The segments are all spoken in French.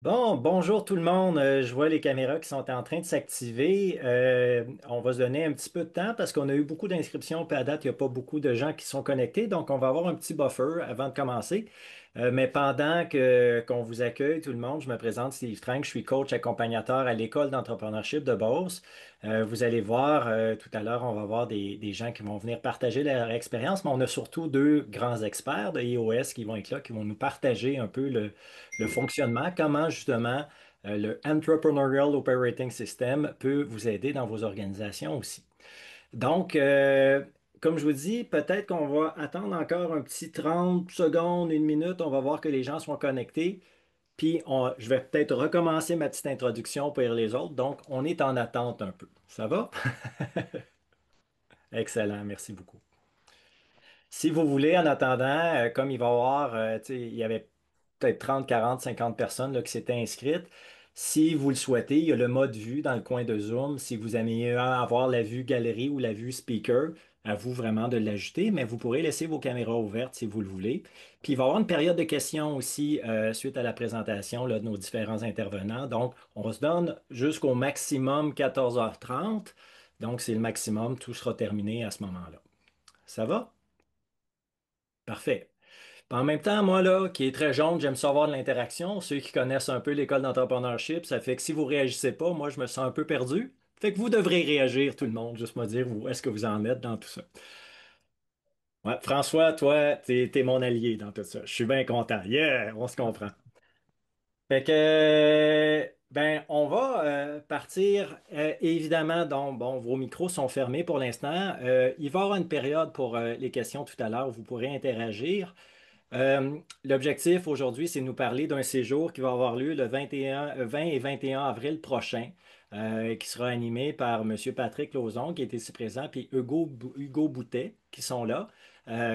Bonjour tout le monde. Je vois les caméras qui sont en train de s'activer. On va se donner un petit peu de temps parce qu'on a eu beaucoup d'inscriptions, puis à date, il n'y a pas beaucoup de gens qui sont connectés. Donc, on va avoir un petit buffer avant de commencer. Mais pendant qu'on vous accueille, tout le monde, je me présente Steve Trank. Je suis coach accompagnateur à l'École d'entrepreneurship de Beauce. Vous allez voir, tout à l'heure, on va voir des gens qui vont venir partager leur expérience, mais on a surtout deux grands experts de iOS qui vont être là, qui vont nous partager un peu le fonctionnement, comment justement le Entrepreneurial Operating System peut vous aider dans vos organisations aussi. Donc, comme je vous dis, peut-être qu'on va attendre encore un petit 30 secondes, une minute, on va voir que les gens sont connectés, puis je vais peut-être recommencer ma petite introduction pour les autres. Donc, on est en attente un peu. Ça va? Excellent, merci beaucoup. Si vous voulez, en attendant, comme il va y avoir, tu sais, il y avait peut-être 30, 40, 50 personnes là, qui s'étaient inscrites. Si vous le souhaitez, il y a le mode vue dans le coin de Zoom. Si vous aimez avoir la vue galerie ou la vue speaker, à vous vraiment de l'ajouter, mais vous pourrez laisser vos caméras ouvertes si vous le voulez. Puis il va y avoir une période de questions aussi suite à la présentation là, de nos différents intervenants. Donc, on se donne jusqu'au maximum 14h30. Donc, c'est le maximum, tout sera terminé à ce moment-là. Ça va? Parfait. En même temps, moi, là, qui est très jaune, j'aime savoir de l'interaction. Ceux qui connaissent un peu l'école d'entrepreneurship, ça fait que si vous réagissez pas, moi, je me sens un peu perdu. Fait que vous devrez réagir, tout le monde, juste me dire où est-ce que vous en êtes dans tout ça. Ouais, François, toi, t'es mon allié dans tout ça. Je suis bien content. Yeah, on se comprend. Fait que, ben, on va partir. Évidemment, donc, bon, vos micros sont fermés pour l'instant. Il va y avoir une période pour les questions tout à l'heure où vous pourrez interagir. L'objectif aujourd'hui, c'est de nous parler d'un séjour qui va avoir lieu le 20 et 21 avril prochain, qui sera animé par M. Patrick Lauzon, qui est ici présent, puis Hugo Boutet, qui sont là,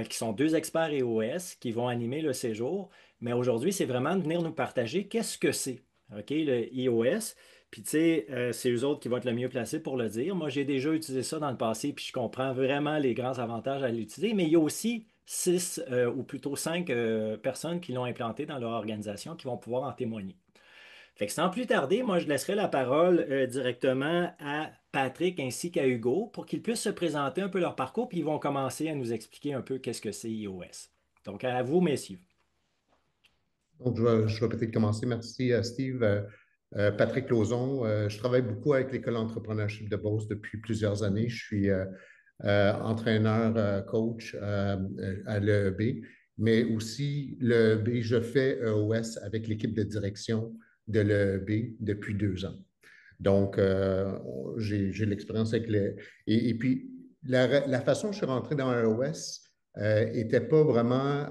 qui sont deux experts EOS, qui vont animer le séjour. Mais aujourd'hui, c'est vraiment de venir nous partager qu'est-ce que c'est, OK, le EOS. Puis, tu sais, c'est eux autres qui vont être le mieux placés pour le dire. Moi, j'ai déjà utilisé ça dans le passé, puis je comprends vraiment les grands avantages à l'utiliser, mais il y a aussi six ou plutôt cinq personnes qui l'ont implanté dans leur organisation qui vont pouvoir en témoigner. Fait que sans plus tarder, moi, je laisserai la parole directement à Patrick ainsi qu'à Hugo pour qu'ils puissent se présenter un peu leur parcours, puis ils vont commencer à nous expliquer un peu qu'est-ce que c'est iOS. Donc, à vous, messieurs. Donc, je vais peut-être commencer. Merci, Steve. Patrick Lauzon, je travaille beaucoup avec l'École d'entrepreneurship de Beauce depuis plusieurs années. Je suis entraîneur, coach à l'EEB, mais aussi l'EEB, je fais EOS avec l'équipe de direction de l'EEB depuis 2 ans. Donc, j'ai l'expérience avec les... Et puis, la façon dont je suis rentré dans EOS n'était pas vraiment...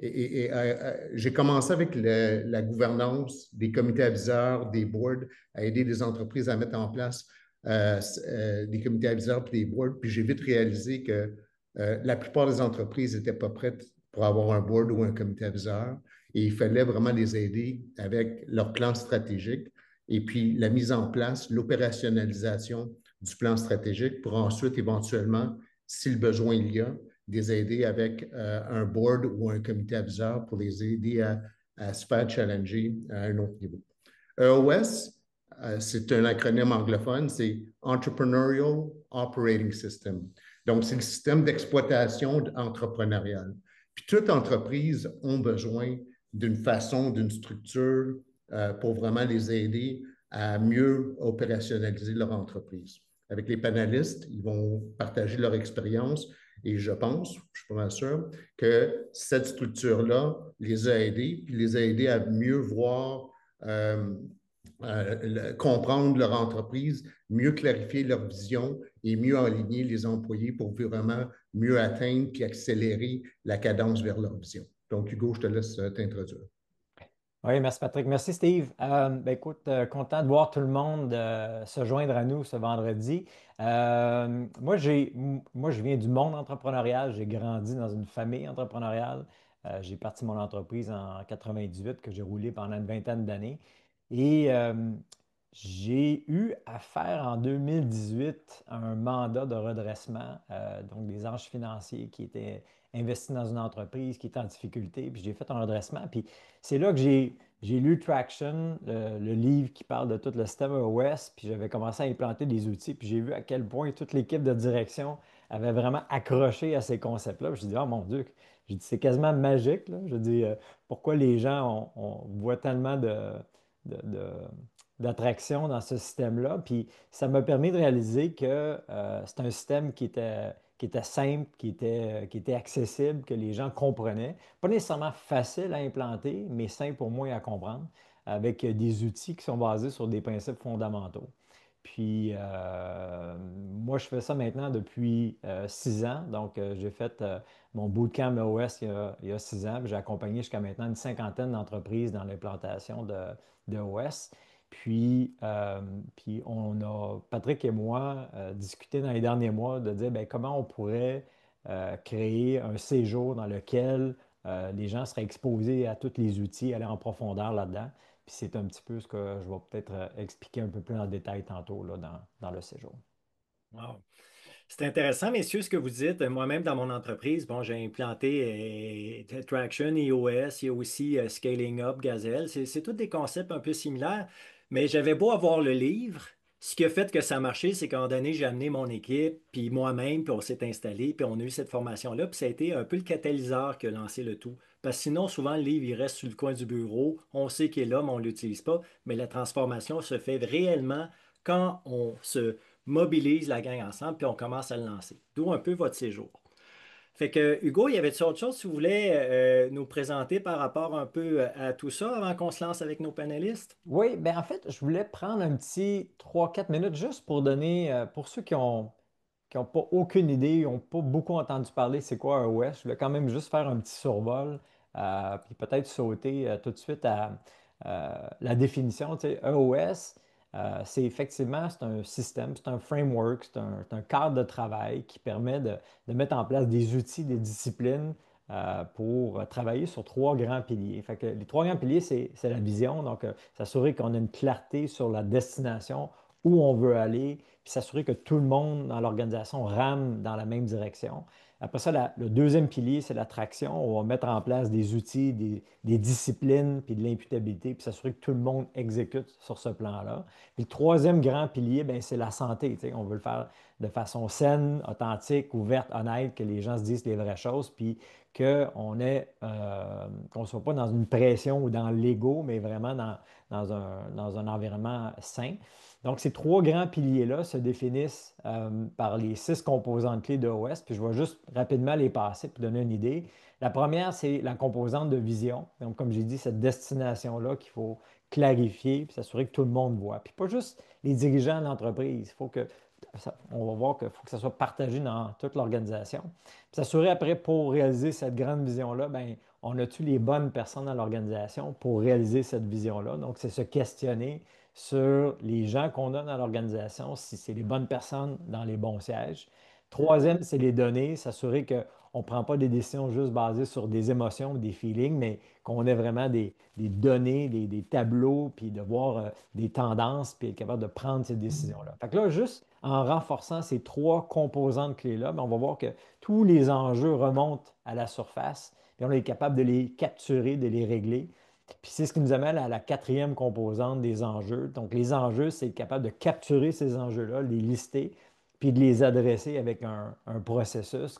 j'ai commencé avec la gouvernance des comités aviseurs, des boards, à aider les entreprises à mettre en place des comités aviseurs puis des boards. Puis j'ai vite réalisé que la plupart des entreprises n'étaient pas prêtes pour avoir un board ou un comité aviseur. Et il fallait vraiment les aider avec leur plan stratégique et puis la mise en place, l'opérationnalisation du plan stratégique pour ensuite, éventuellement, si le besoin il y a, les aider avec un board ou un comité aviseur pour les aider à se faire challenger à un autre niveau. EOS, c'est un acronyme anglophone, c'est Entrepreneurial Operating System. Donc, c'est le système d'exploitation entrepreneuriale. Puis toute entreprise a besoin d'une façon, d'une structure pour vraiment les aider à mieux opérationnaliser leur entreprise. Avec les panélistes, ils vont partager leur expérience et je pense, je suis pas mal sûr, que cette structure-là les a aidés, puis les a aidés à mieux voir euh, comprendre leur entreprise, mieux clarifier leur vision et mieux aligner les employés pour vraiment mieux atteindre et accélérer la cadence vers leur vision. Donc, Hugo, je te laisse t'introduire. Oui, merci Patrick. Merci Steve. Ben, écoute, content de voir tout le monde se joindre à nous ce vendredi. Moi, je viens du monde entrepreneurial. J'ai grandi dans une famille entrepreneuriale. J'ai parti mon entreprise en 98 que j'ai roulé pendant une vingtaine d'années. Et j'ai eu à faire en 2018 un mandat de redressement, donc des anges financiers qui étaient investis dans une entreprise qui était en difficulté. Puis j'ai fait un redressement. Puis c'est là que j'ai lu Traction, le livre qui parle de tout le système OS, puis j'avais commencé à implanter des outils, puis j'ai vu à quel point toute l'équipe de direction avait vraiment accroché à ces concepts-là. Puis j'ai dit, oh mon Dieu, j'ai dit, c'est quasiment magique, là. Je dis, pourquoi les gens, on voit tellement de- de- d'attraction dans ce système-là. Puis ça m'a permis de réaliser que c'est un système qui était simple, qui était accessible, que les gens comprenaient. Pas nécessairement facile à implanter, mais simple pour moi à comprendre, avec des outils qui sont basés sur des principes fondamentaux. Puis, moi, je fais ça maintenant depuis 6 ans. Donc, j'ai fait mon bootcamp OS il y a 6 ans. Puis j'ai accompagné jusqu'à maintenant une cinquantaine d'entreprises dans l'implantation de OS. Puis on a, Patrick et moi, discuté dans les derniers mois de dire ben, comment on pourrait créer un séjour dans lequel les gens seraient exposés à tous les outils, aller en profondeur là-dedans. Puis c'est un petit peu ce que je vais peut-être expliquer un peu plus en détail tantôt là, dans le séjour. Wow. C'est intéressant, messieurs, ce que vous dites. Moi-même, dans mon entreprise, bon, j'ai implanté Traction, iOS, il y a aussi Scaling Up, Gazelle. C'est tous des concepts un peu similaires, mais j'avais beau avoir le livre. Ce qui a fait que ça a marché, c'est qu'à un moment donné, j'ai amené mon équipe, puis moi-même, puis on s'est installé, puis on a eu cette formation-là, puis ça a été un peu le catalyseur qui a lancé le tout. Parce que sinon, souvent, le livre, il reste sur le coin du bureau, on sait qu'il est là, mais on ne l'utilise pas. Mais la transformation se fait réellement quand on se mobilise la gang ensemble, puis on commence à le lancer. D'où un peu votre séjour. Fait que, Hugo, il y avait autre chose que tu voulais nous présenter par rapport un peu à tout ça avant qu'on se lance avec nos panélistes? Oui, ben en fait, je voulais prendre un petit 3 4 minutes juste pour donner, pour ceux qui n'ont pas aucune idée, qui n'ont pas beaucoup entendu parler c'est quoi un OS, je voulais quand même juste faire un petit survol, puis peut-être sauter tout de suite à la définition. Tu sais, un OS, c'est effectivement c'est un système, c'est un framework, c'est un cadre de travail qui permet de mettre en place des outils, des disciplines pour travailler sur trois grands piliers. Fait que les trois grands piliers, c'est la vision, donc s'assurer qu'on a une clarté sur la destination, où on veut aller, puis s'assurer que tout le monde dans l'organisation rame dans la même direction. Après ça, le deuxième pilier, c'est l'attraction. On va mettre en place des outils, des disciplines, puis de l'imputabilité, puis s'assurer que tout le monde exécute sur ce plan-là. Puis le troisième grand pilier, ben, c'est la santé. Tu sais. On veut le faire de façon saine, authentique, ouverte, honnête, que les gens se disent les vraies choses, puis qu'on ne soit pas dans une pression ou dans l'ego, mais vraiment dans un environnement sain. Donc, ces trois grands piliers-là se définissent par les 6 composantes clés de OS. Puis je vais juste rapidement les passer pour donner une idée. La première, c'est la composante de vision. Donc, comme j'ai dit, cette destination-là qu'il faut clarifier puis s'assurer que tout le monde voit. Puis pas juste les dirigeants de l'entreprise. Il faut que on va voir qu'il faut que ça soit partagé dans toute l'organisation. Puis s'assurer après, pour réaliser cette grande vision-là, ben, on a-tu les bonnes personnes dans l'organisation pour réaliser cette vision-là? Donc, c'est se questionner sur les gens qu'on a dans l'organisation, si c'est les bonnes personnes dans les bons sièges. Troisième, c'est les données, s'assurer qu'on ne prend pas des décisions juste basées sur des émotions ou des feelings, mais qu'on ait vraiment des données, des tableaux, puis de voir des tendances, puis être capable de prendre ces décisions-là. Fait que là, juste en renforçant ces trois composantes clés-là, ben, on va voir que tous les enjeux remontent à la surface, puis on est capable de les capturer, de les régler. Puis c'est ce qui nous amène à la quatrième composante des enjeux. Donc, les enjeux, c'est être capable de capturer ces enjeux-là, les lister, puis de les adresser avec un processus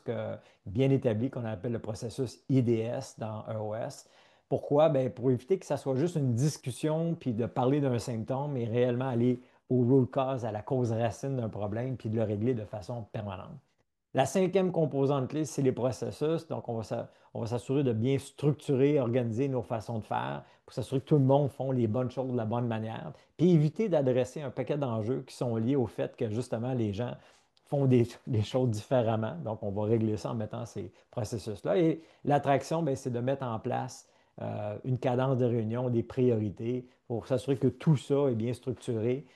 bien établi qu'on appelle le processus IDS dans EOS. Pourquoi? Ben, pour éviter que ça soit juste une discussion, puis de parler d'un symptôme, mais réellement aller au root cause, à la cause racine d'un problème, puis de le régler de façon permanente. La cinquième composante clé, c'est les processus. Donc, on va s'assurer de bien structurer, organiser nos façons de faire pour s'assurer que tout le monde font les bonnes choses de la bonne manière. Puis éviter d'adresser un paquet d'enjeux qui sont liés au fait que justement les gens font des choses différemment. Donc, on va régler ça en mettant ces processus-là. Et l'attraction, ben, c'est de mettre en place une cadence de réunion, des priorités pour s'assurer que tout ça est bien structuré,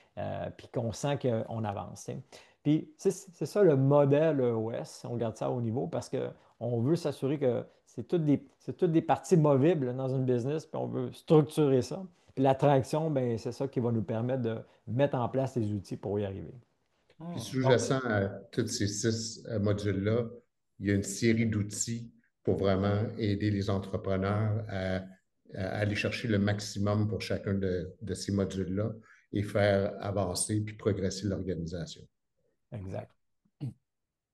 puis qu'on sent qu'on avance. Tu sais. Puis c'est ça le modèle OS, on garde ça au niveau parce qu'on veut s'assurer que c'est toutes des parties movibles dans une business, puis on veut structurer ça. Puis l'attraction, ben, c'est ça qui va nous permettre de mettre en place les outils pour y arriver. Puis Hmm. sous-jacent à tous ces 6 modules-là, il y a une série d'outils pour vraiment aider les entrepreneurs à aller chercher le maximum pour chacun de ces modules-là et faire avancer puis progresser l'organisation. Exact.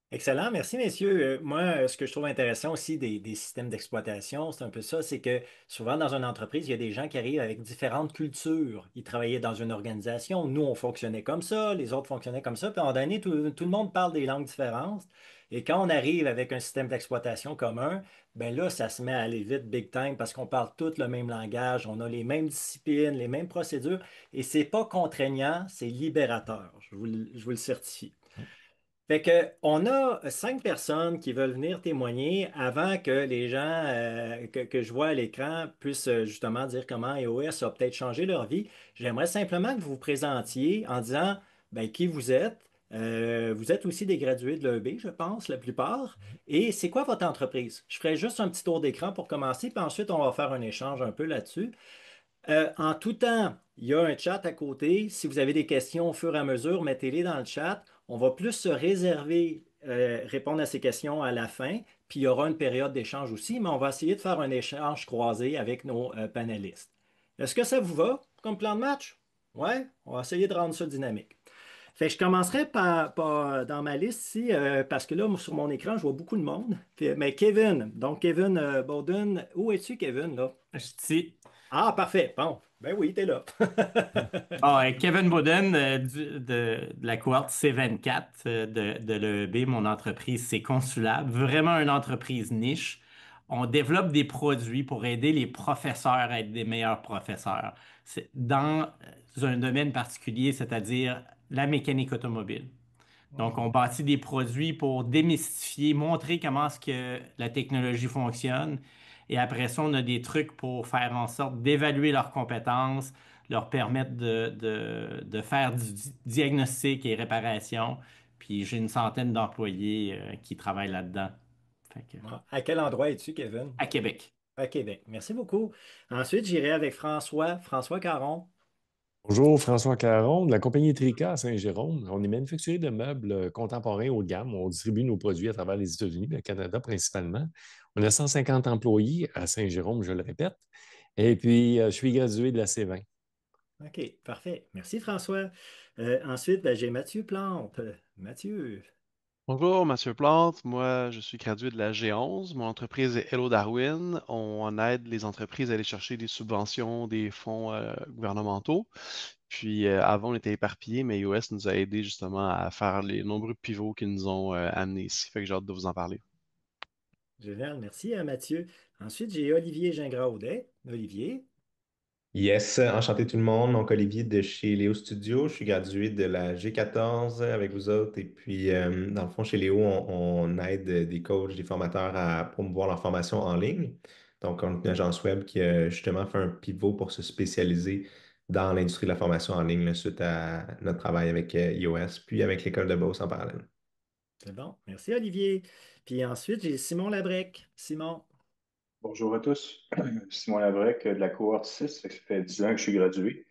Excellent, merci messieurs. Moi, ce que je trouve intéressant aussi des systèmes d'exploitation, c'est un peu ça, c'est que souvent dans une entreprise, il y a des gens qui arrivent avec différentes cultures. Ils travaillaient dans une organisation, nous, on fonctionnait comme ça, les autres fonctionnaient comme ça, puis à un moment donné, tout le monde parle des langues différentes. Et quand on arrive avec un système d'exploitation commun, ben là, ça se met à aller vite, big time, parce qu'on parle tous le même langage, on a les mêmes disciplines, les mêmes procédures, et c'est pas contraignant, c'est libérateur, je vous le certifie. Fait que, on a 5 personnes qui veulent venir témoigner avant que les gens que je vois à l'écran puissent justement dire comment iOS a peut-être changé leur vie. J'aimerais simplement que vous vous présentiez en disant ben, qui vous êtes. Vous êtes aussi des gradués de l'EB, je pense, la plupart. Et c'est quoi votre entreprise? Je ferai juste un petit tour d'écran pour commencer, puis ensuite on va faire un échange un peu là-dessus. En tout temps, il y a un chat à côté. Si vous avez des questions au fur et à mesure, mettez-les dans le chat. On va plus se réserver, répondre à ces questions à la fin. Puis il y aura une période d'échange aussi, mais on va essayer de faire un échange croisé avec nos panélistes. Est-ce que ça vous va comme plan de match? Ouais, on va essayer de rendre ça dynamique. Fait que je commencerai dans ma liste ici, parce que là, sur mon écran, je vois beaucoup de monde. Mais Kevin, donc Kevin Bowden, où es-tu, Kevin, là? Je dis, Ah, parfait. Bon, ben oui, t'es là. Kevin Bowden de la cohorte C24 de l'EEB, mon entreprise, c'est Consulab, vraiment une entreprise niche. On développe des produits pour aider les professeurs à être des meilleurs professeurs. C'est dans un domaine particulier, c'est-à-dire la mécanique automobile. Donc, on bâtit des produits pour démystifier, montrer comment est-ce que la technologie fonctionne. Et après ça, on a des trucs pour faire en sorte d'évaluer leurs compétences, leur permettre de faire du diagnostic et réparation. Puis j'ai une centaine d'employés qui travaillent là-dedans. Fait que, Ah, à quel endroit es-tu, Kevin? à Québec. À Québec. Merci beaucoup. Ensuite, j'irai avec François. François Caron. Bonjour, François Caron de la compagnie Trica à Saint-Jérôme. On est manufacturier de meubles contemporains haut de gamme. On distribue nos produits à travers les États-Unis, le Canada principalement. On a 150 employés à Saint-Jérôme, je le répète. Et puis, je suis gradué de la C20. OK, parfait. Merci, François. Ensuite, ben, j'ai Mathieu Plante. Mathieu. Bonjour, Mathieu Plante. Moi, je suis gradué de la G11. Mon entreprise est Hello Darwin. On aide les entreprises à aller chercher des subventions, des fonds gouvernementaux. Puis avant, on était éparpillés, mais iOS nous a aidés justement à faire les nombreux pivots qui nous ont amenés ici. Fait que j'ai hâte de vous en parler. Génial. Merci à Mathieu. Ensuite, j'ai Olivier Gingras-Audet. Olivier. Yes, enchanté tout le monde. Donc, Olivier de chez Léo Studio. Je suis gradué de la G14 avec vous autres. Et puis, dans le fond, chez Léo, on aide des coachs, des formateurs à promouvoir leur formation en ligne. Donc, on est une agence web qui a justement fait un pivot pour se spécialiser dans l'industrie de la formation en ligne là, suite à notre travail avec iOS, puis avec l'école de Beauce en parallèle. C'est bon. Merci, Olivier. Puis ensuite, j'ai Simon Labrec. Simon. Bonjour à tous. Simon Labrec de la cohorte 6, ça fait 10 ans que je suis gradué.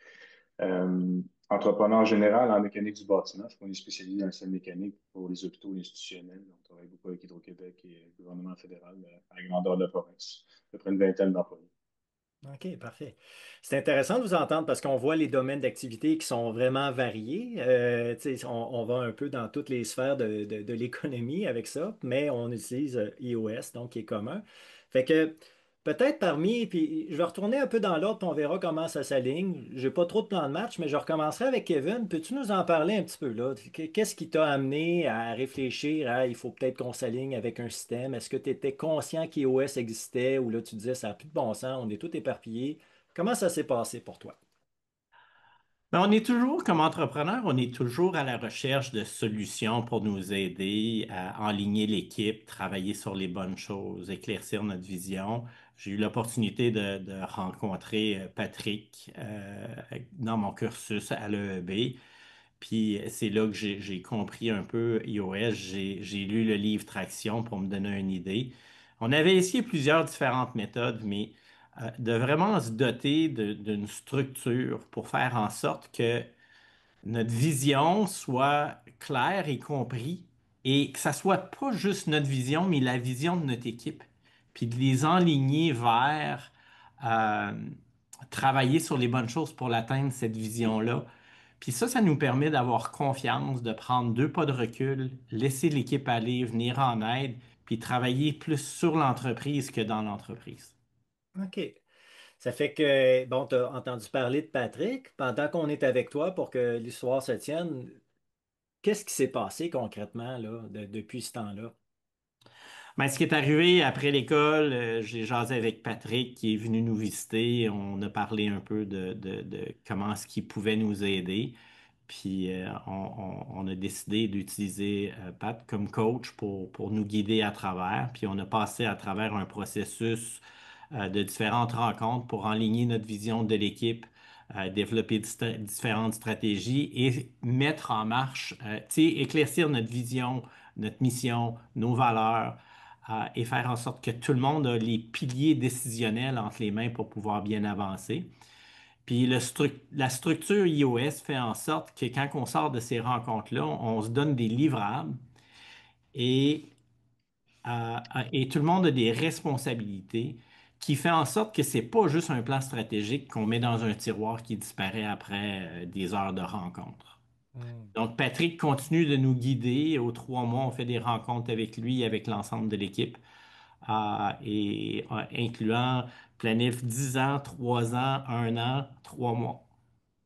Euh, Entrepreneur général en mécanique du bâtiment. On est spécialisé dans le système mécanique pour les hôpitaux institutionnels. On travaille beaucoup avec Hydro-Québec et le gouvernement fédéral à la grandeur de la province. À peu près une vingtaine d'employés. OK, parfait. C'est intéressant de vous entendre parce qu'on voit les domaines d'activité qui sont vraiment variés. Tu sais, on va un peu dans toutes les sphères de l'économie avec ça, mais on utilise iOS, donc qui est commun. Fait que peut-être parmi, puis je vais retourner un peu dans l'ordre, puis on verra comment ça s'aligne. J'ai pas trop de plan de match, mais je recommencerai avec Kevin. Peux-tu nous en parler un petit peu là? Qu'est-ce qui t'a amené à réfléchir à il faut peut-être qu'on s'aligne avec un système? Est-ce que tu étais conscient qu'iOS existait ou là tu disais ça n'a plus de bon sens, on est tout éparpillé? Comment ça s'est passé pour toi? Ben, on est toujours, comme entrepreneur, on est toujours à la recherche de solutions pour nous aider à enligner l'équipe, travailler sur les bonnes choses, éclaircir notre vision. J'ai eu l'opportunité de rencontrer Patrick dans mon cursus à l'EEB. Puis c'est là que j'ai compris un peu iOS. J'ai lu le livre Traction pour me donner une idée. On avait essayé plusieurs différentes méthodes, mais de vraiment se doter d'une structure pour faire en sorte que notre vision soit claire et comprise et que ça soit pas juste notre vision, mais la vision de notre équipe, puis de les enligner vers euh, travailler sur les bonnes choses pour l'atteindre, cette vision-là. Puis ça nous permet d'avoir confiance, de prendre 2 pas de recul, laisser l'équipe aller, venir en aide, puis travailler plus sur l'entreprise que dans l'entreprise. OK. Ça fait que, bon, tu as entendu parler de Patrick. Pendant qu'on est avec toi pour que l'histoire se tienne, qu'est-ce qui s'est passé concrètement là, depuis ce temps-là? Ben, ce qui est arrivé après l'école, j'ai jasé avec Patrick qui est venu nous visiter. On a parlé un peu de comment est-ce qu'il pouvait nous aider. Puis on a décidé d'utiliser Pat comme coach pour nous guider à travers. Puis on a passé à travers un processus de différentes rencontres pour enligner notre vision de l'équipe, développer différentes stratégies et mettre en marche, tu sais, éclaircir notre vision, notre mission, nos valeurs et faire en sorte que tout le monde a les piliers décisionnels entre les mains pour pouvoir bien avancer. Puis la structure iOS fait en sorte que quand on sort de ces rencontres-là, on se donne des livrables et, et tout le monde a des responsabilités qui fait en sorte que c'est pas juste un plan stratégique qu'on met dans un tiroir qui disparaît après des heures de rencontre. Hmm. Donc, Patrick continue de nous guider. Aux 3 mois, on fait des rencontres avec lui, avec l'ensemble de l'équipe, incluant planif 10 ans, 3 ans, 1 an, 3 mois.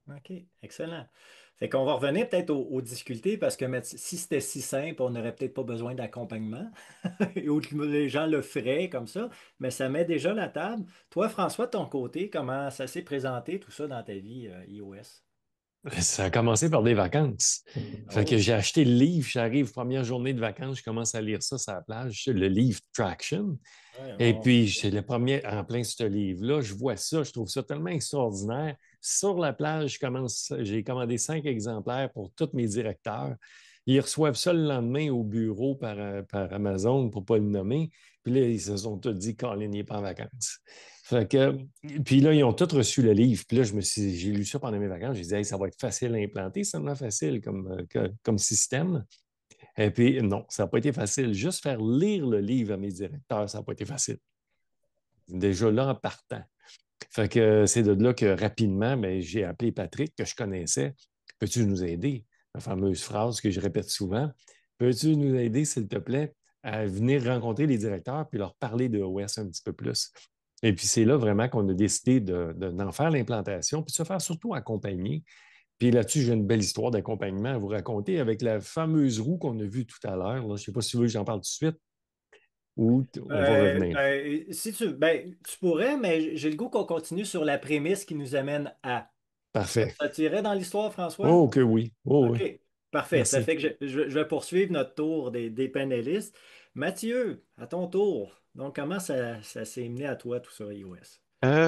OK, excellent. Fait qu'on va revenir peut-être aux difficultés parce que si c'était si simple, on n'aurait peut-être pas besoin d'accompagnement ou que les gens le feraient comme ça, mais ça met déjà la table. Toi, François, de ton côté, comment ça s'est présenté tout ça dans ta vie iOS? Ça a commencé par des vacances. Fait que Oh, j'ai acheté le livre, j'arrive, première journée de vacances, je commence à lire ça sur la plage, le livre Traction. ouais, Et ouais. puis, c'est le premier en plein ce livre-là. Je vois ça, je trouve ça tellement extraordinaire. Sur la plage, j'ai commandé 5 exemplaires pour tous mes directeurs. Ils reçoivent ça le lendemain au bureau par Amazon pour ne pas le nommer. Puis là, ils se sont tous dit, Colin, il n'est pas en vacances. Fait que, puis là, ils ont tous reçu le livre. Puis là, j'ai lu ça pendant mes vacances. J'ai dit, hey, ça va être facile à implanter, c'est tellement facile comme système. Et puis, non, ça n'a pas été facile. Juste faire lire le livre à mes directeurs, ça n'a pas été facile. Déjà là, en partant. Fait que c'est de là que rapidement, ben, j'ai appelé Patrick, que je connaissais. Peux-tu nous aider? La fameuse phrase que je répète souvent. Peux-tu nous aider, s'il te plaît, à venir rencontrer les directeurs puis leur parler de OS un petit peu plus? Et puis c'est là vraiment qu'on a décidé d'en faire l'implantation, puis de se faire surtout accompagner. Puis là-dessus, j'ai une belle histoire d'accompagnement à vous raconter avec la fameuse roue qu'on a vue tout à l'heure. Je ne sais pas si vous voulez que j'en parle tout de suite ou on va revenir. Si tu, ben, tu pourrais, mais j'ai le goût qu'on continue sur la prémisse qui nous amène à. Parfait. Ça tirait dans l'histoire, François? Oh, que oui. Oh, oui. OK, parfait. Ça Merci. fait que je vais poursuivre notre tour des panélistes. Mathieu, à ton tour. Donc, comment ça s'est mené à toi, tout ça, iOS?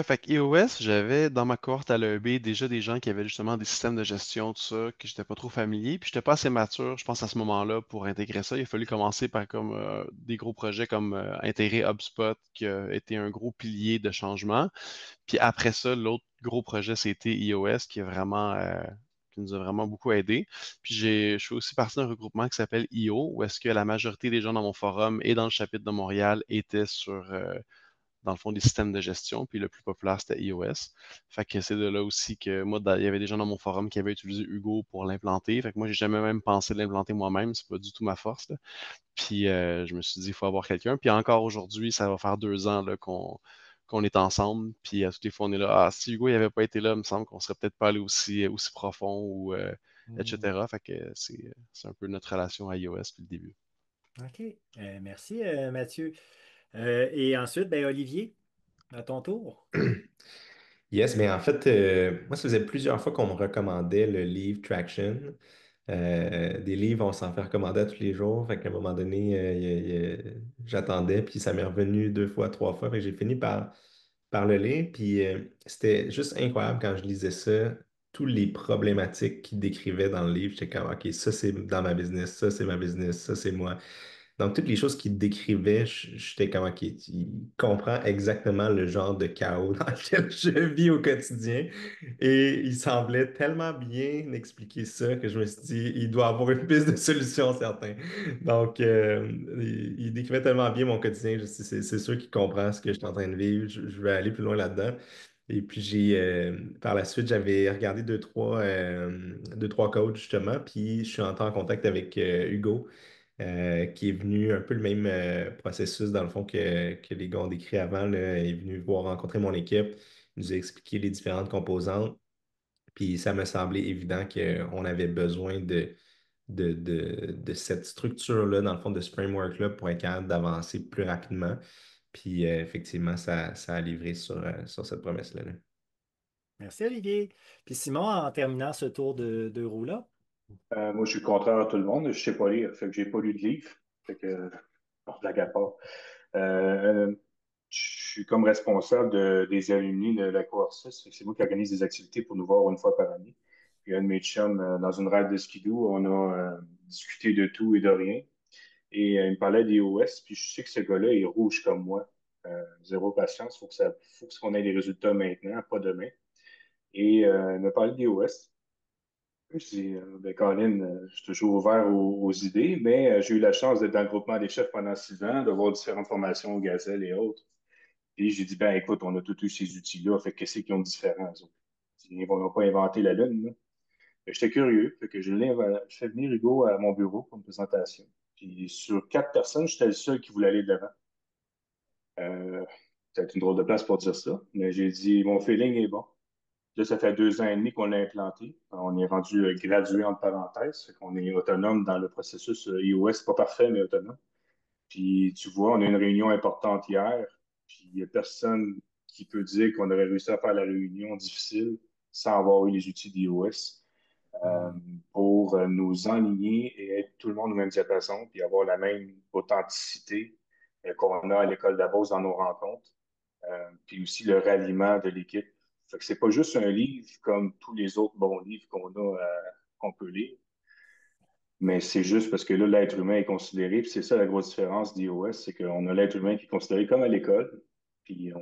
Fait que iOS, j'avais dans ma cohorte à l'EB déjà des gens qui avaient justement des systèmes de gestion, tout ça, que j'étais pas trop familier, puis j'étais pas assez mature, je pense, à ce moment-là pour intégrer ça. Il a fallu commencer par comme des gros projets comme intégrer HubSpot, qui a été un gros pilier de changement. Puis après ça, l'autre gros projet, c'était iOS, qui nous a vraiment beaucoup aidé. Puis je suis aussi partie d'un regroupement qui s'appelle IO, où est-ce que la majorité des gens dans mon forum et dans le chapitre de Montréal étaient dans le fond, des systèmes de gestion, puis le plus populaire, c'était iOS. Fait que c'est de là aussi que moi, il y avait des gens dans mon forum qui avaient utilisé Hugo pour l'implanter. Fait que moi, j'ai jamais même pensé de l'implanter moi-même, c'est pas du tout ma force, là. Puis je me suis dit, il faut avoir quelqu'un. Puis encore aujourd'hui, ça va faire 2 ans là, qu'on est ensemble. Puis à toutes les fois, on est là. Ah, si Hugo n'avait pas été là, il me semble qu'on serait peut-être pas allé aussi profond ou Hmm. etc. Fait que c'est un peu notre relation à iOS depuis le début. OK. Merci, Mathieu. Et ensuite, ben, Olivier, à ton tour. Yes, mais en fait, moi, ça faisait plusieurs fois qu'on me recommandait le livre Traction. Des livres, on s'en fait recommander à tous les jours. Fait qu'à un moment donné, j'attendais, puis ça m'est revenu 2 fois, 3 fois. Fait que j'ai fini par le lire. Puis c'était juste incroyable quand je lisais ça, toutes les problématiques qu'il décrivait dans le livre. J'étais comme, OK, ça c'est dans ma business, ça c'est ma business, ça c'est moi. Donc, toutes les choses qu'il décrivait, j'étais comme, OK, il comprend exactement le genre de chaos dans lequel je vis au quotidien. Et il semblait tellement bien expliquer ça que je me suis dit, il doit avoir une piste de solution, certain. Donc, il décrivait tellement bien mon quotidien. C'est sûr qu'il comprend ce que je suis en train de vivre. Je vais aller plus loin là-dedans. Et puis, par la suite, j'avais regardé deux, trois coachs, justement. Puis, je suis entré en contact avec Hugo qui est venu un peu le même processus, dans le fond, que les gars ont décrit avant, là. Il est venu voir rencontrer mon équipe, il nous a expliqué les différentes composantes, puis ça me semblait évident qu'on avait besoin de cette structure-là, dans le fond, de ce framework-là, pour être capable d'avancer plus rapidement. Puis effectivement, ça a livré sur cette promesse-là, là. Merci, Olivier. Puis Simon, en terminant ce tour de roue-là. Moi, je suis le contraire à tout le monde. Je sais pas lire. Fait que j'ai pas lu de livre. Fait que, bon, blague à part. Je suis comme responsable des alumni de la cohorte 6. Fait que c'est moi qui organise des activités pour nous voir une fois par année. Puis un de mes chums, dans une ride de skidoo, on a discuté de tout et de rien. Et il me parlait des OS. Puis je sais que ce gars-là est rouge comme moi. Zéro patience. Faut qu'on ait des résultats maintenant, pas demain. Et il me parlait des OS. Je dis, ben, Colin, je suis toujours ouvert aux idées, mais j'ai eu la chance d'être dans le groupement des chefs pendant 6 ans, de voir différentes formations, Gazelle et autres. Puis j'ai dit, ben écoute, on a tous eu ces outils-là, fait que qu'est-ce qu'ils ont de différent, eux autres? Ils vont pas inventer la Lune, là. J'étais curieux, fait que je fais venir Hugo à mon bureau pour une présentation. Puis sur 4 personnes, j'étais le seul qui voulait aller de l'avant. Euh, c'est une drôle de place pour dire ça, mais j'ai dit, mon feeling est bon. Là, ça fait 2 ans et demi qu'on l'a implanté. On est rendu gradué entre parenthèses. Fait qu'on est autonome dans le processus iOS. C'est pas parfait, mais autonome. Puis tu vois, on a eu une réunion importante hier. Puis il n'y a personne qui peut dire qu'on aurait réussi à faire la réunion difficile sans avoir eu les outils d'iOS euh, pour nous enligner et être tout le monde au même diapason, puis avoir la même authenticité qu'on a à l'école d'Abos dans nos rencontres. Puis aussi le ralliement de l'équipe. Fait que c'est pas juste un livre comme tous les autres bons livres qu'on peut lire, mais c'est juste parce que là, l'être humain est considéré, puis c'est ça la grosse différence d'iOS, c'est qu'on a l'être humain qui est considéré comme à l'école, puis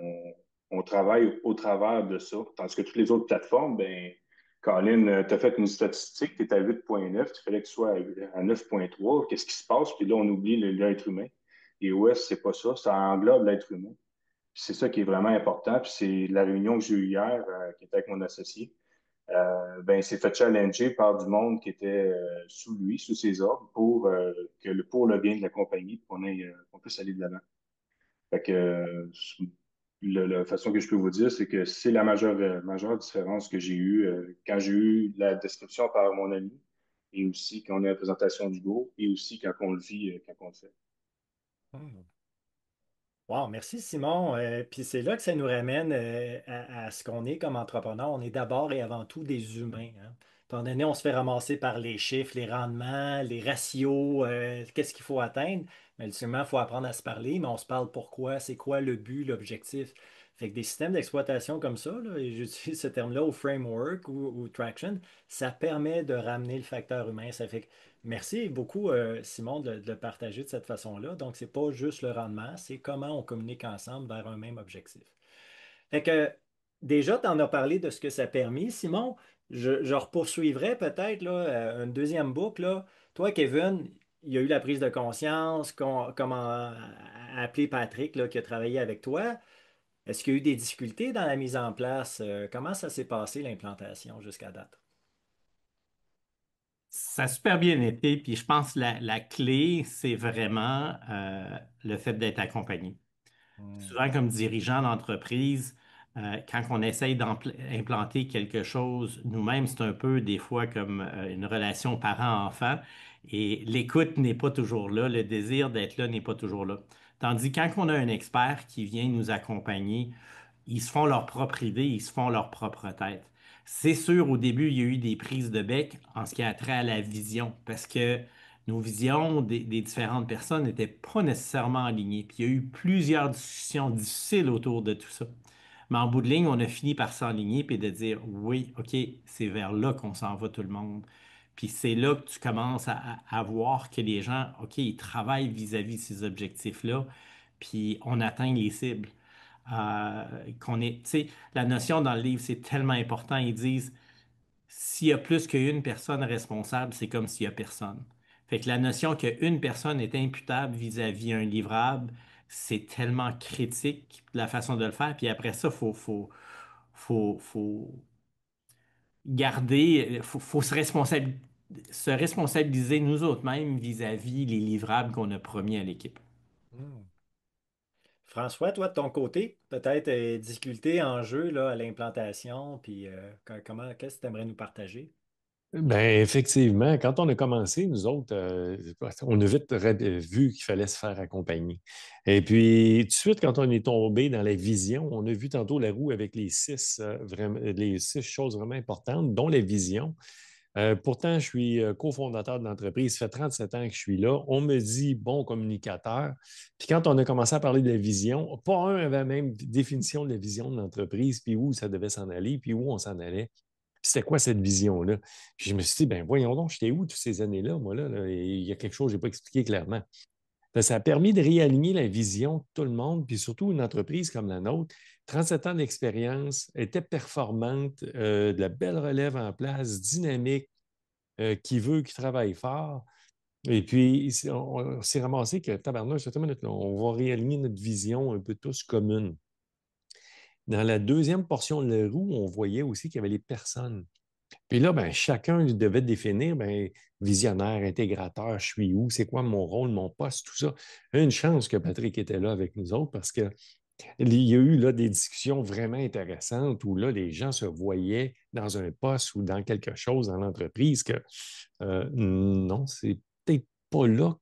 on travaille au travers de ça. Tandis que toutes les autres plateformes, ben, Colin, tu as fait une statistique, tu es à 8,9, il fallait que tu sois à 9,3. Qu'est-ce qui se passe? Puis là, on oublie l'être humain. iOS, c'est pas ça, ça englobe l'être humain. C'est ça qui est vraiment important. Puis c'est la réunion que j'ai eue hier, qui était avec mon associé. Ben, il s'est fait challenger par du monde qui était sous lui, sous ses ordres, pour le bien de la compagnie, qu'on puisse aller de l'avant. Fait que la façon que je peux vous dire, c'est que c'est la majeure différence que j'ai eue quand j'ai eu la description par mon ami, et aussi quand on a la présentation du go, et aussi quand on le vit, quand on le fait. Wow, merci Simon. Puis c'est là que ça nous ramène à ce qu'on est comme entrepreneur. On est d'abord et avant tout des humains, hein. À un moment donné, on se fait ramasser par les chiffres, les rendements, les ratios, qu'est-ce qu'il faut atteindre. Mais ultimement, il faut apprendre à se parler, mais on se parle pourquoi, c'est quoi le but, l'objectif. Fait que des systèmes d'exploitation comme ça, là, et j'utilise ce terme-là au framework ou traction, ça permet de ramener le facteur humain. Ça fait que merci beaucoup, Simon, de le partager de cette façon-là. Donc, c'est pas juste le rendement, c'est comment on communique ensemble vers un même objectif. Fait que déjà, tu en as parlé de ce que ça a permis, Simon. Je repoursuivrai peut-être là, une deuxième boucle, là. Toi, Kevin, il y a eu la prise de conscience, comment appeler Patrick là, qui a travaillé avec toi. Est-ce qu'il y a eu des difficultés dans la mise en place? Comment ça s'est passé, l'implantation jusqu'à date? Ça a super bien été, puis je pense que la clé, c'est vraiment le fait d'être accompagné. Hmm. Souvent, comme dirigeant d'entreprise, quand on essaye d'implanter quelque chose nous-mêmes, c'est un peu des fois comme une relation parent-enfant et l'écoute n'est pas toujours là, le désir d'être là n'est pas toujours là. Tandis que quand on a un expert qui vient nous accompagner, ils se font leur propre idée, ils se font leur propre tête. C'est sûr, au début, il y a eu des prises de bec en ce qui a trait à la vision, parce que nos visions des différentes personnes n'étaient pas nécessairement alignées. Puis il y a eu plusieurs discussions difficiles autour de tout ça. Mais en bout de ligne, on a fini par s'aligner et de dire oui, OK, c'est vers là qu'on s'en va tout le monde. Puis c'est là que tu commences à voir que les gens, OK, ils travaillent vis-à-vis de ces objectifs-là, puis on atteint les cibles. Tu sais, la notion dans le livre, c'est tellement important. Ils disent, s'il y a plus qu'une personne responsable, c'est comme s'il y a personne. Fait que la notion qu'une personne est imputable vis-à-vis un livrable, c'est tellement critique la façon de le faire. Puis après ça, faut garder, faut se responsabiliser nous autres mêmes vis-à-vis les livrables qu'on a promis à l'équipe. Hmm. François, toi, de ton côté, peut-être difficulté, enjeu là, à l'implantation, puis qu'est-ce que tu aimerais nous partager? Ben, effectivement, quand on a commencé, nous autres, on a vite vu qu'il fallait se faire accompagner. Et puis, tout de suite, quand on est tombé dans la vision, on a vu tantôt la roue avec les 6 choses vraiment importantes, dont la vision. Pourtant, je suis cofondateur de l'entreprise. Ça fait 37 ans que je suis là. On me dit bon communicateur. Puis quand on a commencé à parler de la vision, pas un avait la même définition de la vision de l'entreprise, puis où ça devait s'en aller, puis où on s'en allait. Puis c'était quoi cette vision-là? Puis je me suis dit, ben voyons donc, j'étais où toutes ces années-là, moi, là, et il y a quelque chose que je n'ai pas expliqué clairement. Ça a permis de réaligner la vision de tout le monde, puis surtout une entreprise comme la nôtre, 37 ans d'expérience, était performante, de la belle relève en place, dynamique, qui travaille fort. Et puis, on s'est ramassé que, tabarnouche, attends une minute, là, on va réaligner notre vision un peu tous commune. Dans la deuxième portion de la roue, on voyait aussi qu'il y avait les personnes. Puis là, ben, chacun devait définir, ben, visionnaire, intégrateur, je suis où, c'est quoi mon rôle, mon poste, tout ça. Une chance que Patrick était là avec nous autres parce qu'il y a eu là, des discussions vraiment intéressantes où là, les gens se voyaient dans un poste ou dans quelque chose dans l'entreprise que non, c'est peut-être pas là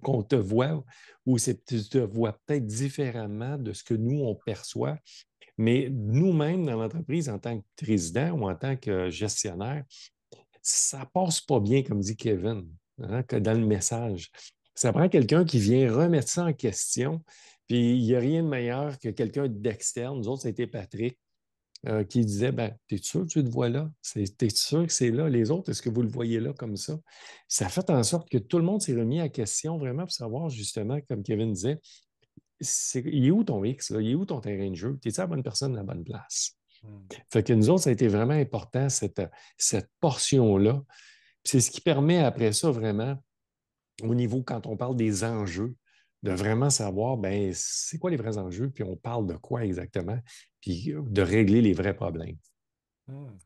qu'on te voit ou tu te vois peut-être différemment de ce que nous, on perçoit. Mais nous-mêmes, dans l'entreprise, en tant que président ou en tant que gestionnaire, ça passe pas bien, comme dit Kevin, hein, que dans le message. Ça prend quelqu'un qui vient remettre ça en question. Puis il n'y a rien de meilleur que quelqu'un d'externe. Nous autres, c'était Patrick qui disait ben, t'es sûr que tu te vois là? T'es sûr que c'est là? Les autres, est-ce que vous le voyez là comme ça? Ça a fait en sorte que tout le monde s'est remis à question vraiment pour savoir, justement, comme Kevin disait, il est où ton X, là? Il est où ton terrain de jeu? Es-tu la bonne personne à la bonne place? Hmm. Fait que nous autres, ça a été vraiment important, cette portion-là. Puis c'est ce qui permet après ça vraiment, au niveau, quand on parle des enjeux, de vraiment savoir, ben, c'est quoi les vrais enjeux, puis on parle de quoi exactement, puis de régler les vrais problèmes. Hmm.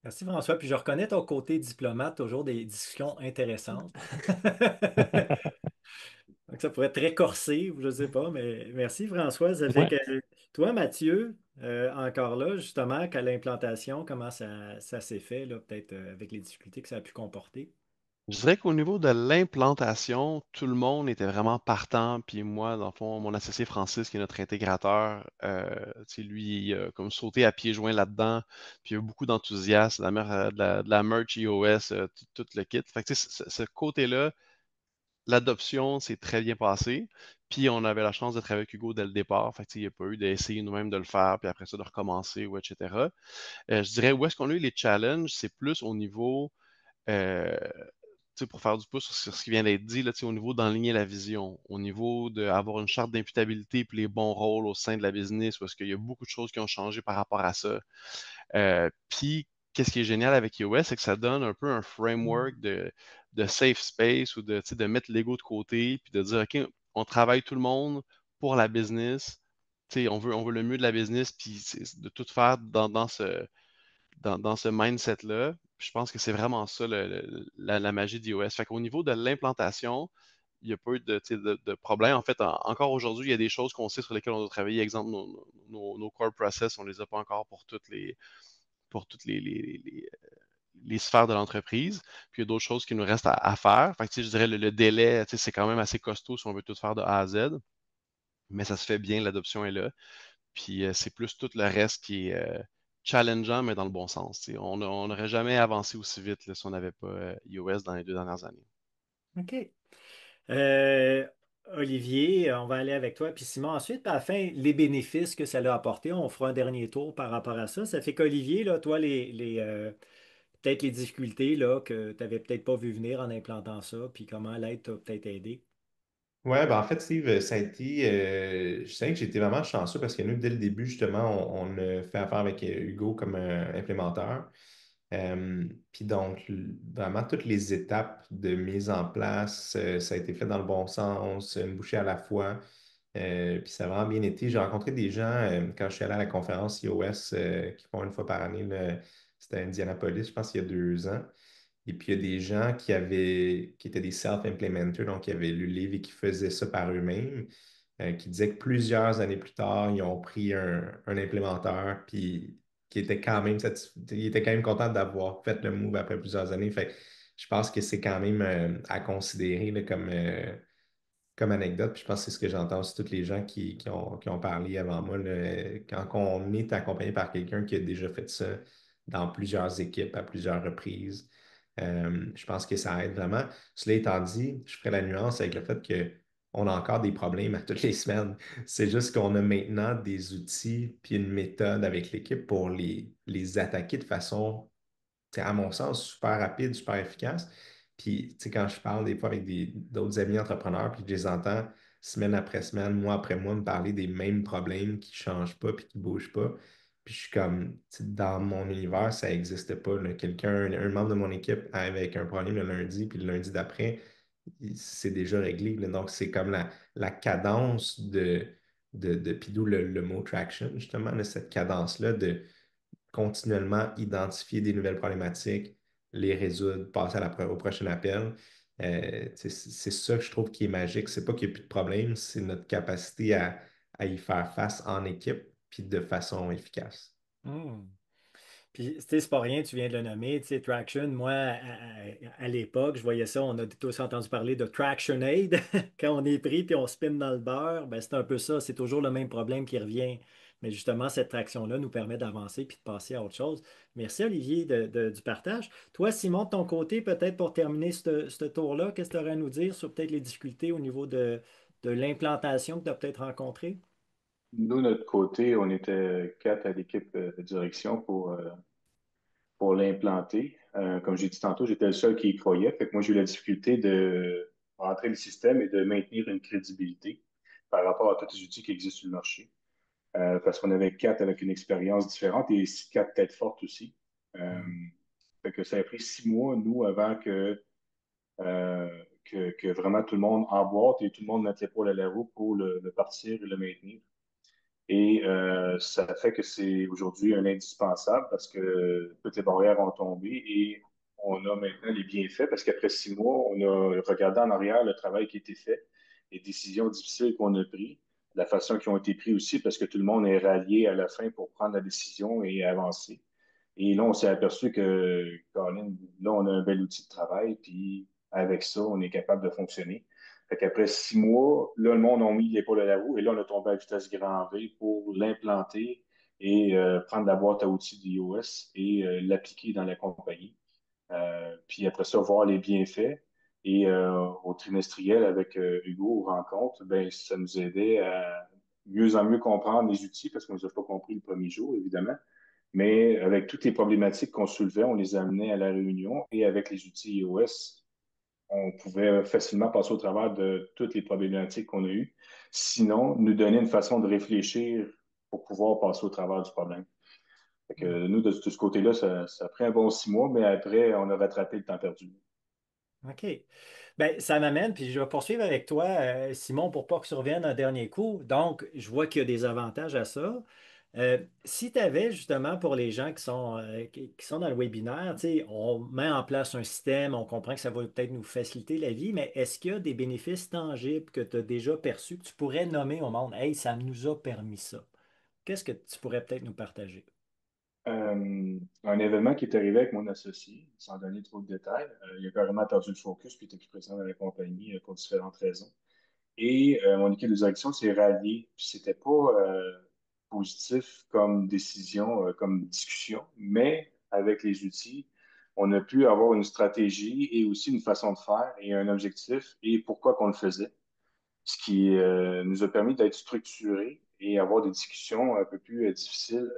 Merci François. Puis je reconnais ton côté diplomate, toujours des discussions intéressantes. Donc ça pourrait être très corsé, ou je ne sais pas, mais merci François. Ça fait Ouais. que toi, Mathieu, encore là, justement, qu'à l'implantation, comment ça s'est fait, là, peut-être avec les difficultés que ça a pu comporter. Je dirais qu'au niveau de l'implantation, tout le monde était vraiment partant. Puis moi, dans le fond, mon associé Francis, qui est notre intégrateur, tu sais, lui, il a comme sauté à pieds joints là-dedans. Puis il y a eu beaucoup d'enthousiasme, de la merch iOS, tout le kit. Fait que, tu sais, ce côté-là, l'adoption s'est très bien passée. Puis on avait la chance de travailler avec Hugo dès le départ. Fait que, tu sais, il n'y a pas eu d'essayer nous-mêmes de le faire, puis après ça de recommencer, ou etc. Je dirais où est-ce qu'on a eu les challenges, c'est plus au niveau euh, tu sais, pour faire du pouce sur ce qui vient d'être dit, là, tu sais, au niveau d'enligner la vision, au niveau d'avoir une charte d'imputabilité et les bons rôles au sein de la business, parce qu'il y a beaucoup de choses qui ont changé par rapport à ça. Puis, qu'est-ce qui est génial avec iOS, c'est que ça donne un peu un framework de safe space ou tu sais, de mettre l'ego de côté, puis de dire, OK, on travaille tout le monde pour la business. Tu sais, on veut le mieux de la business, puis de tout faire dans ce mindset-là. Je pense que c'est vraiment ça la magie d'iOS. Fait qu'au niveau de l'implantation, il n'y a pas eu de problème. En fait, encore aujourd'hui, il y a des choses qu'on sait sur lesquelles on doit travailler. Exemple, nos core process, on ne les a pas encore pour toutes les sphères de l'entreprise. Puis il y a d'autres choses qui nous restent à faire. Fait que, je dirais le délai, c'est quand même assez costaud si on veut tout faire de A à Z. Mais ça se fait bien, l'adoption est là. Puis c'est plus tout le reste qui est challengeant, mais dans le bon sens. On n'aurait jamais avancé aussi vite là, si on n'avait pas iOS dans les 2 dernières années. OK. Euh, Olivier, on va aller avec toi, puis Simon ensuite, puis à la fin, les bénéfices que ça a apporté, on fera un dernier tour par rapport à ça. Ça fait qu'Olivier, là, toi, peut-être les difficultés là, que tu n'avais peut-être pas vu venir en implantant ça, puis comment l'aide t'a peut-être aidé. Ouais, ben en fait, Steve, ça a été. Je sais que j'ai été vraiment chanceux parce que nous, dès le début, justement, on a fait affaire avec Hugo comme implémenteur. Puis donc, vraiment, toutes les étapes de mise en place, ça a été fait dans le bon sens, une bouchée à la fois. Puis ça a vraiment bien été. J'ai rencontré des gens quand je suis allé à la conférence iOS qui font une fois par année. Là, c'était à Indianapolis, je pense, il y a 2 ans. Et puis, il y a des gens qui étaient des self-implementers, donc qui avaient lu le livre et qui faisaient ça par eux-mêmes, qui disaient que plusieurs années plus tard, ils ont pris un implémenteur, puis qui était quand même il était quand même content d'avoir fait le move après plusieurs années. Fait que je pense que c'est quand même à considérer là, comme anecdote. Puis je pense que c'est ce que j'entends aussi tous les gens qui ont parlé avant moi. Là, quand on est accompagné par quelqu'un qui a déjà fait ça dans plusieurs équipes à plusieurs reprises, je pense que ça aide vraiment. Cela étant dit, je ferai la nuance avec le fait qu'on a encore des problèmes à toutes les semaines. C'est juste qu'on a maintenant des outils puis une méthode avec l'équipe pour les attaquer de façon à mon sens, super rapide, super efficace. Puis, quand je parle des fois avec d'autres amis entrepreneurs, puis que je les entends semaine après semaine, mois après mois, me parler des mêmes problèmes qui ne changent pas puis qui ne bougent pas. Puis je suis comme, dans mon univers, ça n'existe pas. Là. Quelqu'un, un membre de mon équipe avec un problème le lundi, puis le lundi d'après, c'est déjà réglé. Là. Donc, c'est comme la cadence puis d'où le mot traction, justement, là, cette cadence-là de continuellement identifier des nouvelles problématiques, les résoudre, passer au prochain appel. C'est ça que je trouve qui est magique. C'est pas qu'il n'y a plus de problème, c'est notre capacité à y faire face en équipe puis de façon efficace. Hmm. Puis, tu sais, c'est pas rien, tu viens de le nommer, tu sais, Traction, moi, à l'époque, je voyais ça, on a tous entendu parler de Traction Aid. Quand on est pris puis on spin dans le beurre, ben, c'est un peu ça, c'est toujours le même problème qui revient. Mais justement, cette traction-là nous permet d'avancer puis de passer à autre chose. Merci, Olivier, du partage. Toi, Simon, de ton côté, peut-être pour terminer ce tour-là, qu'est-ce que tu aurais à nous dire sur peut-être les difficultés au niveau de l'implantation que tu as peut-être rencontrée? Nous, de notre côté, on était quatre à l'équipe de direction pour l'implanter. Comme j'ai dit tantôt, j'étais le seul qui y croyait. Fait que moi, j'ai eu la difficulté de rentrer le système et de maintenir une crédibilité par rapport à tous les outils qui existent sur le marché. Parce qu'on avait quatre avec une expérience différente et quatre têtes fortes aussi. Euh, Fait que ça a pris 6 mois, nous, avant que vraiment tout le monde emboîte et tout le monde mette l'épaule à la roue pour le partir et le maintenir. Et ça fait que c'est aujourd'hui un indispensable parce que toutes les barrières ont tombé et on a maintenant les bienfaits parce qu'après 6 mois, on a regardé en arrière le travail qui a été fait, les décisions difficiles qu'on a prises, la façon qui ont été prises aussi parce que tout le monde est rallié à la fin pour prendre la décision et avancer. Et là, on s'est aperçu que, Colin, là, on a un bel outil de travail, puis avec ça, on est capable de fonctionner. Fait qu'après 6 mois, là, le monde a mis l'épaule à la roue et là, on a tombé à vitesse grand V pour l'implanter et prendre la boîte à outils d'iOS et l'appliquer dans la compagnie. Puis après ça, voir les bienfaits. Et au trimestriel avec Hugo, aux rencontres, ben, ça nous aidait à mieux en mieux comprendre les outils parce qu'on ne les a pas compris le premier jour, évidemment. Mais avec toutes les problématiques qu'on soulevait, on les amenait à la réunion et avec les outils iOS, on pouvait facilement passer au travers de toutes les problématiques qu'on a eues. Sinon, nous donner une façon de réfléchir pour pouvoir passer au travers du problème. Fait que nous, de ce côté-là, ça a pris un bon 6 mois, mais après, on a rattrapé le temps perdu. OK. Ben, ça m'amène, puis je vais poursuivre avec toi, Simon, pour pas que tu reviennes un dernier coup. Donc, je vois qu'il y a des avantages à ça. Si tu avais justement pour les gens qui sont dans le webinaire, tu sais, on met en place un système, on comprend que ça va peut-être nous faciliter la vie, mais est-ce qu'il y a des bénéfices tangibles que tu as déjà perçus que tu pourrais nommer au monde? Hey, ça nous a permis ça. Qu'est-ce que tu pourrais peut-être nous partager? Un événement qui est arrivé avec mon associé, sans donner trop de détails, il a carrément perdu le focus puis il était plus présent dans la compagnie pour différentes raisons. Et mon équipe de direction s'est ralliée. Puis c'était pas positif comme décision, comme discussion, mais avec les outils, on a pu avoir une stratégie et aussi une façon de faire et un objectif et pourquoi qu'on le faisait. Ce qui nous a permis d'être structurés et avoir des discussions un peu plus difficiles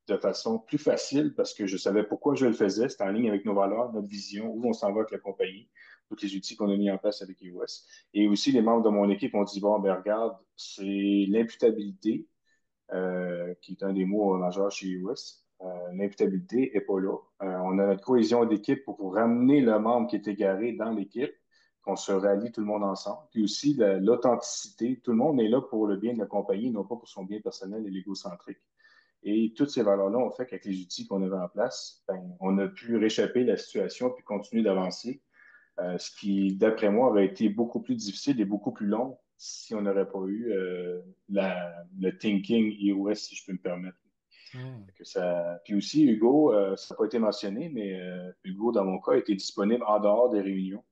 de façon plus facile parce que je savais pourquoi je le faisais. C'était en ligne avec nos valeurs, notre vision, où on s'en va avec la compagnie, tous les outils qu'on a mis en place avec EOS. Et aussi, les membres de mon équipe ont dit, bon, ben regarde, c'est l'imputabilité, qui est un des mots majeurs chez EOS. L'imputabilité n'est pas là. On a notre cohésion d'équipe pour ramener le membre qui est égaré dans l'équipe, qu'on se rallie tout le monde ensemble. Puis aussi, l'authenticité. Tout le monde est là pour le bien de la compagnie, non pas pour son bien personnel et l'égocentrique. Et toutes ces valeurs-là ont fait qu'avec les outils qu'on avait en place, ben, on a pu réchapper la situation puis continuer d'avancer. Ce qui, d'après moi, aurait été beaucoup plus difficile et beaucoup plus long si on n'aurait pas eu le thinking iOS, si je peux me permettre. Hmm. Puis aussi, Hugo, ça n'a pas été mentionné, mais Hugo, dans mon cas, était disponible en dehors des réunions,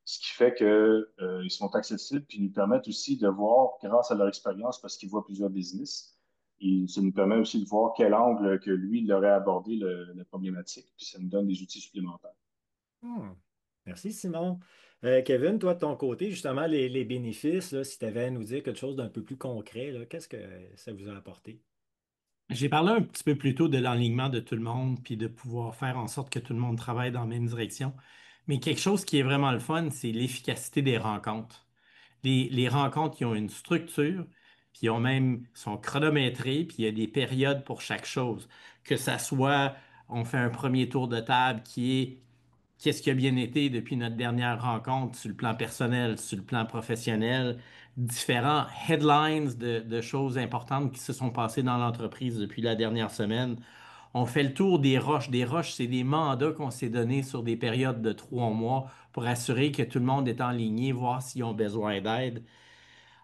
ce qui fait qu'ils sont accessibles puis nous permettent aussi de voir, grâce à leur expérience, parce qu'ils voient plusieurs business, et ça nous permet aussi de voir quel angle que lui, il aurait abordé la problématique, puis ça nous donne des outils supplémentaires. Hmm. Merci, Simon. Kevin, toi, de ton côté, justement, les bénéfices, là, si tu avais à nous dire quelque chose d'un peu plus concret, là, qu'est-ce que ça vous a apporté? J'ai parlé un petit peu plus tôt de l'alignement de tout le monde, puis de pouvoir faire en sorte que tout le monde travaille dans la même direction. Mais quelque chose qui est vraiment le fun, c'est l'efficacité des rencontres. Les rencontres qui ont une structure, puis sont chronométrées, puis il y a des périodes pour chaque chose. Que ça soit, on fait un premier tour de table qui est qu'est-ce qui a bien été depuis notre dernière rencontre sur le plan personnel, sur le plan professionnel, différents headlines de choses importantes qui se sont passées dans l'entreprise depuis la dernière semaine. On fait le tour des roches. Des roches, c'est des mandats qu'on s'est donnés sur des périodes de 3 mois pour assurer que tout le monde est en ligne, voir s'ils ont besoin d'aide.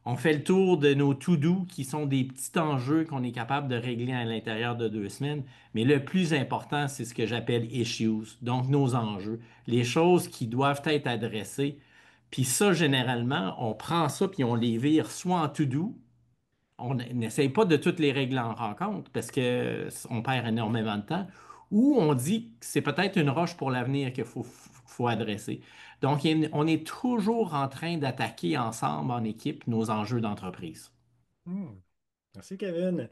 On fait le tour de nos to-do qui sont des petits enjeux qu'on est capable de régler à l'intérieur de 2 semaines. Mais le plus important, c'est ce que j'appelle issues, donc nos enjeux, les choses qui doivent être adressées. Puis ça, généralement, on prend ça puis on les vire soit en to-do. On n'essaye pas de toutes les régler en rencontre parce que on perd énormément de temps. Ou on dit que c'est peut-être une roche pour l'avenir qu'il faut adresser. Donc, on est toujours en train d'attaquer ensemble en équipe nos enjeux d'entreprise. Hmm. Merci, Kevin.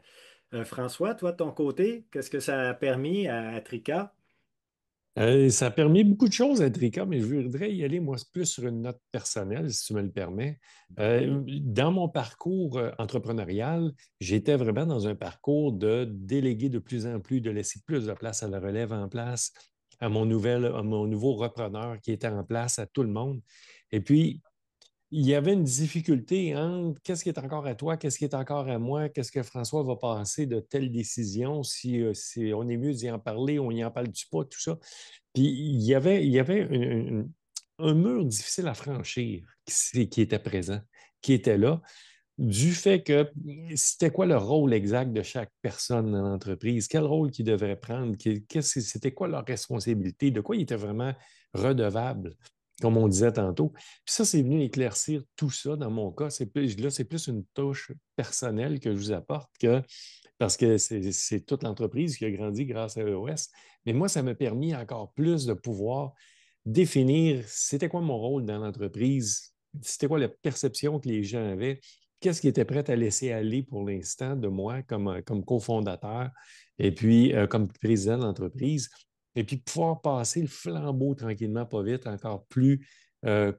François, toi, de ton côté, qu'est-ce que ça a permis à Trika? Ça a permis beaucoup de choses à Trika, mais je voudrais y aller, moi, plus sur une note personnelle, si tu me le permets. Ben oui. Dans mon parcours entrepreneurial, j'étais vraiment dans un parcours de déléguer de plus en plus, de laisser plus de place à la relève en place, à mon nouveau repreneur qui était en place, à tout le monde. Et puis, il y avait une difficulté entre qu'est-ce qui est encore à toi, qu'est-ce qui est encore à moi, qu'est-ce que François va passer de telle décision, si on est mieux d'y en parler, on n'y en parle-tu pas, tout ça. Puis il y avait un mur difficile à franchir qui était présent, qui était là, du fait que c'était quoi le rôle exact de chaque personne dans l'entreprise, quel rôle qu'ils devraient prendre, c'était quoi leur responsabilité, de quoi ils étaient vraiment redevables, comme on disait tantôt. Puis ça, c'est venu éclaircir tout ça dans mon cas. Là, c'est plus une touche personnelle que je vous apporte parce que c'est toute l'entreprise qui a grandi grâce à EOS. Mais moi, ça m'a permis encore plus de pouvoir définir c'était quoi mon rôle dans l'entreprise, c'était quoi la perception que les gens avaient, qu'est-ce qu'ils étaient prêts à laisser aller pour l'instant de moi comme cofondateur et puis comme président de l'entreprise. Et puis pouvoir passer le flambeau tranquillement, pas vite, encore plus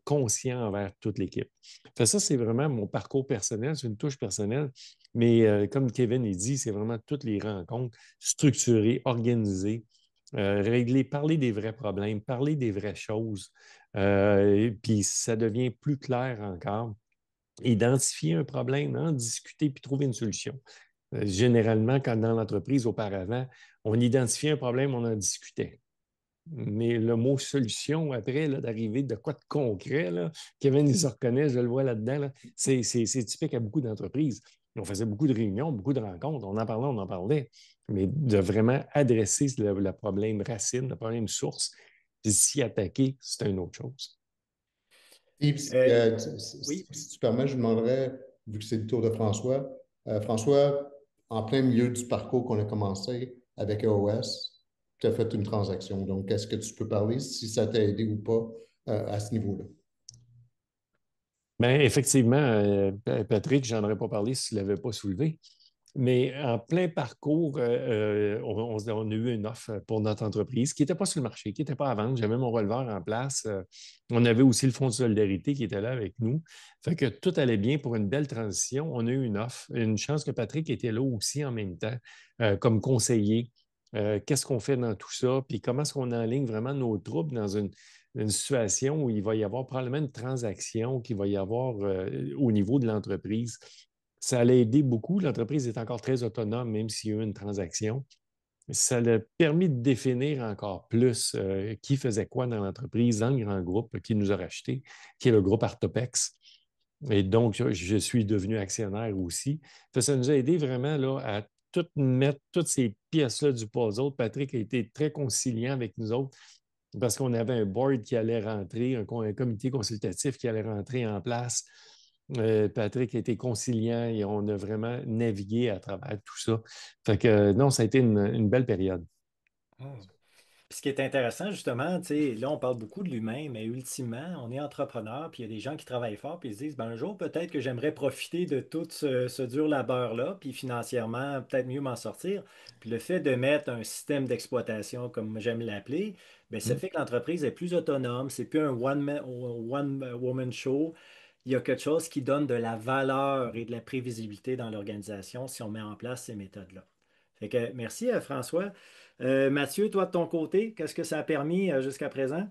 conscient envers toute l'équipe. Ça, c'est vraiment mon parcours personnel, c'est une touche personnelle. Mais comme Kevin il dit, c'est vraiment toutes les rencontres structurées, organisées, régler, parler des vrais problèmes, parler des vraies choses. Puis ça devient plus clair encore. Identifier un problème, en discuter puis trouver une solution. Généralement, quand dans l'entreprise, auparavant, on identifiait un problème, on en discutait. Mais le mot solution, après, d'arriver de quoi de concret, là, Kevin, il se reconnaît, je le vois là-dedans, là, c'est typique à beaucoup d'entreprises. On faisait beaucoup de réunions, beaucoup de rencontres, on en parlait, mais de vraiment adresser le problème racine, le problème source, puis s'y attaquer, c'est une autre chose. Yves, Euh, oui. si tu permets, je vous demanderais, vu que c'est le tour de François, François, en plein milieu du parcours qu'on a commencé avec EOS, tu as fait une transaction. Donc, est-ce que tu peux parler si ça t'a aidé ou pas à ce niveau-là? Bien, effectivement, Patrick, j'en aurais pas parlé si tu ne l'avais pas soulevé. Mais en plein parcours, on a eu une offre pour notre entreprise qui n'était pas sur le marché, qui n'était pas à vendre. J'avais mon releveur en place. On avait aussi le Fonds de solidarité qui était là avec nous. Fait que tout allait bien pour une belle transition. On a eu une offre. Une chance que Patrick était là aussi en même temps, comme conseiller. Qu'est-ce qu'on fait dans tout ça? Puis comment est-ce qu'on enligne vraiment nos troupes dans une situation où il va y avoir probablement une transaction qu'il va y avoir au niveau de l'entreprise. Ça l'a aidé beaucoup. L'entreprise est encore très autonome, même s'il y a eu une transaction. Ça l'a permis de définir encore plus qui faisait quoi dans l'entreprise, dans le grand groupe qui nous a racheté, qui est le groupe Artopex. Et donc, je suis devenu actionnaire aussi. Ça nous a aidé vraiment là, à tout mettre toutes ces pièces-là du puzzle. Patrick a été très conciliant avec nous autres parce qu'on avait un board qui allait rentrer, un comité consultatif qui allait rentrer en place. Patrick a été conciliant et on a vraiment navigué à travers tout ça. Fait que non, ça a été une belle période. Puis ce qui est intéressant, justement, tu sais, là, on parle beaucoup de l'humain, mais ultimement, on est entrepreneur, puis il y a des gens qui travaillent fort, puis ils se disent, ben, un jour, peut-être que j'aimerais profiter de tout ce dur labeur-là, puis financièrement, peut-être mieux m'en sortir. Puis le fait de mettre un système d'exploitation, comme j'aime l'appeler, ben, ça Mm. fait que l'entreprise est plus autonome, c'est plus un one-woman show. Il y a quelque chose qui donne de la valeur et de la prévisibilité dans l'organisation si on met en place ces méthodes-là. Fait que merci François. Mathieu, toi de ton côté, qu'est-ce que ça a permis jusqu'à présent?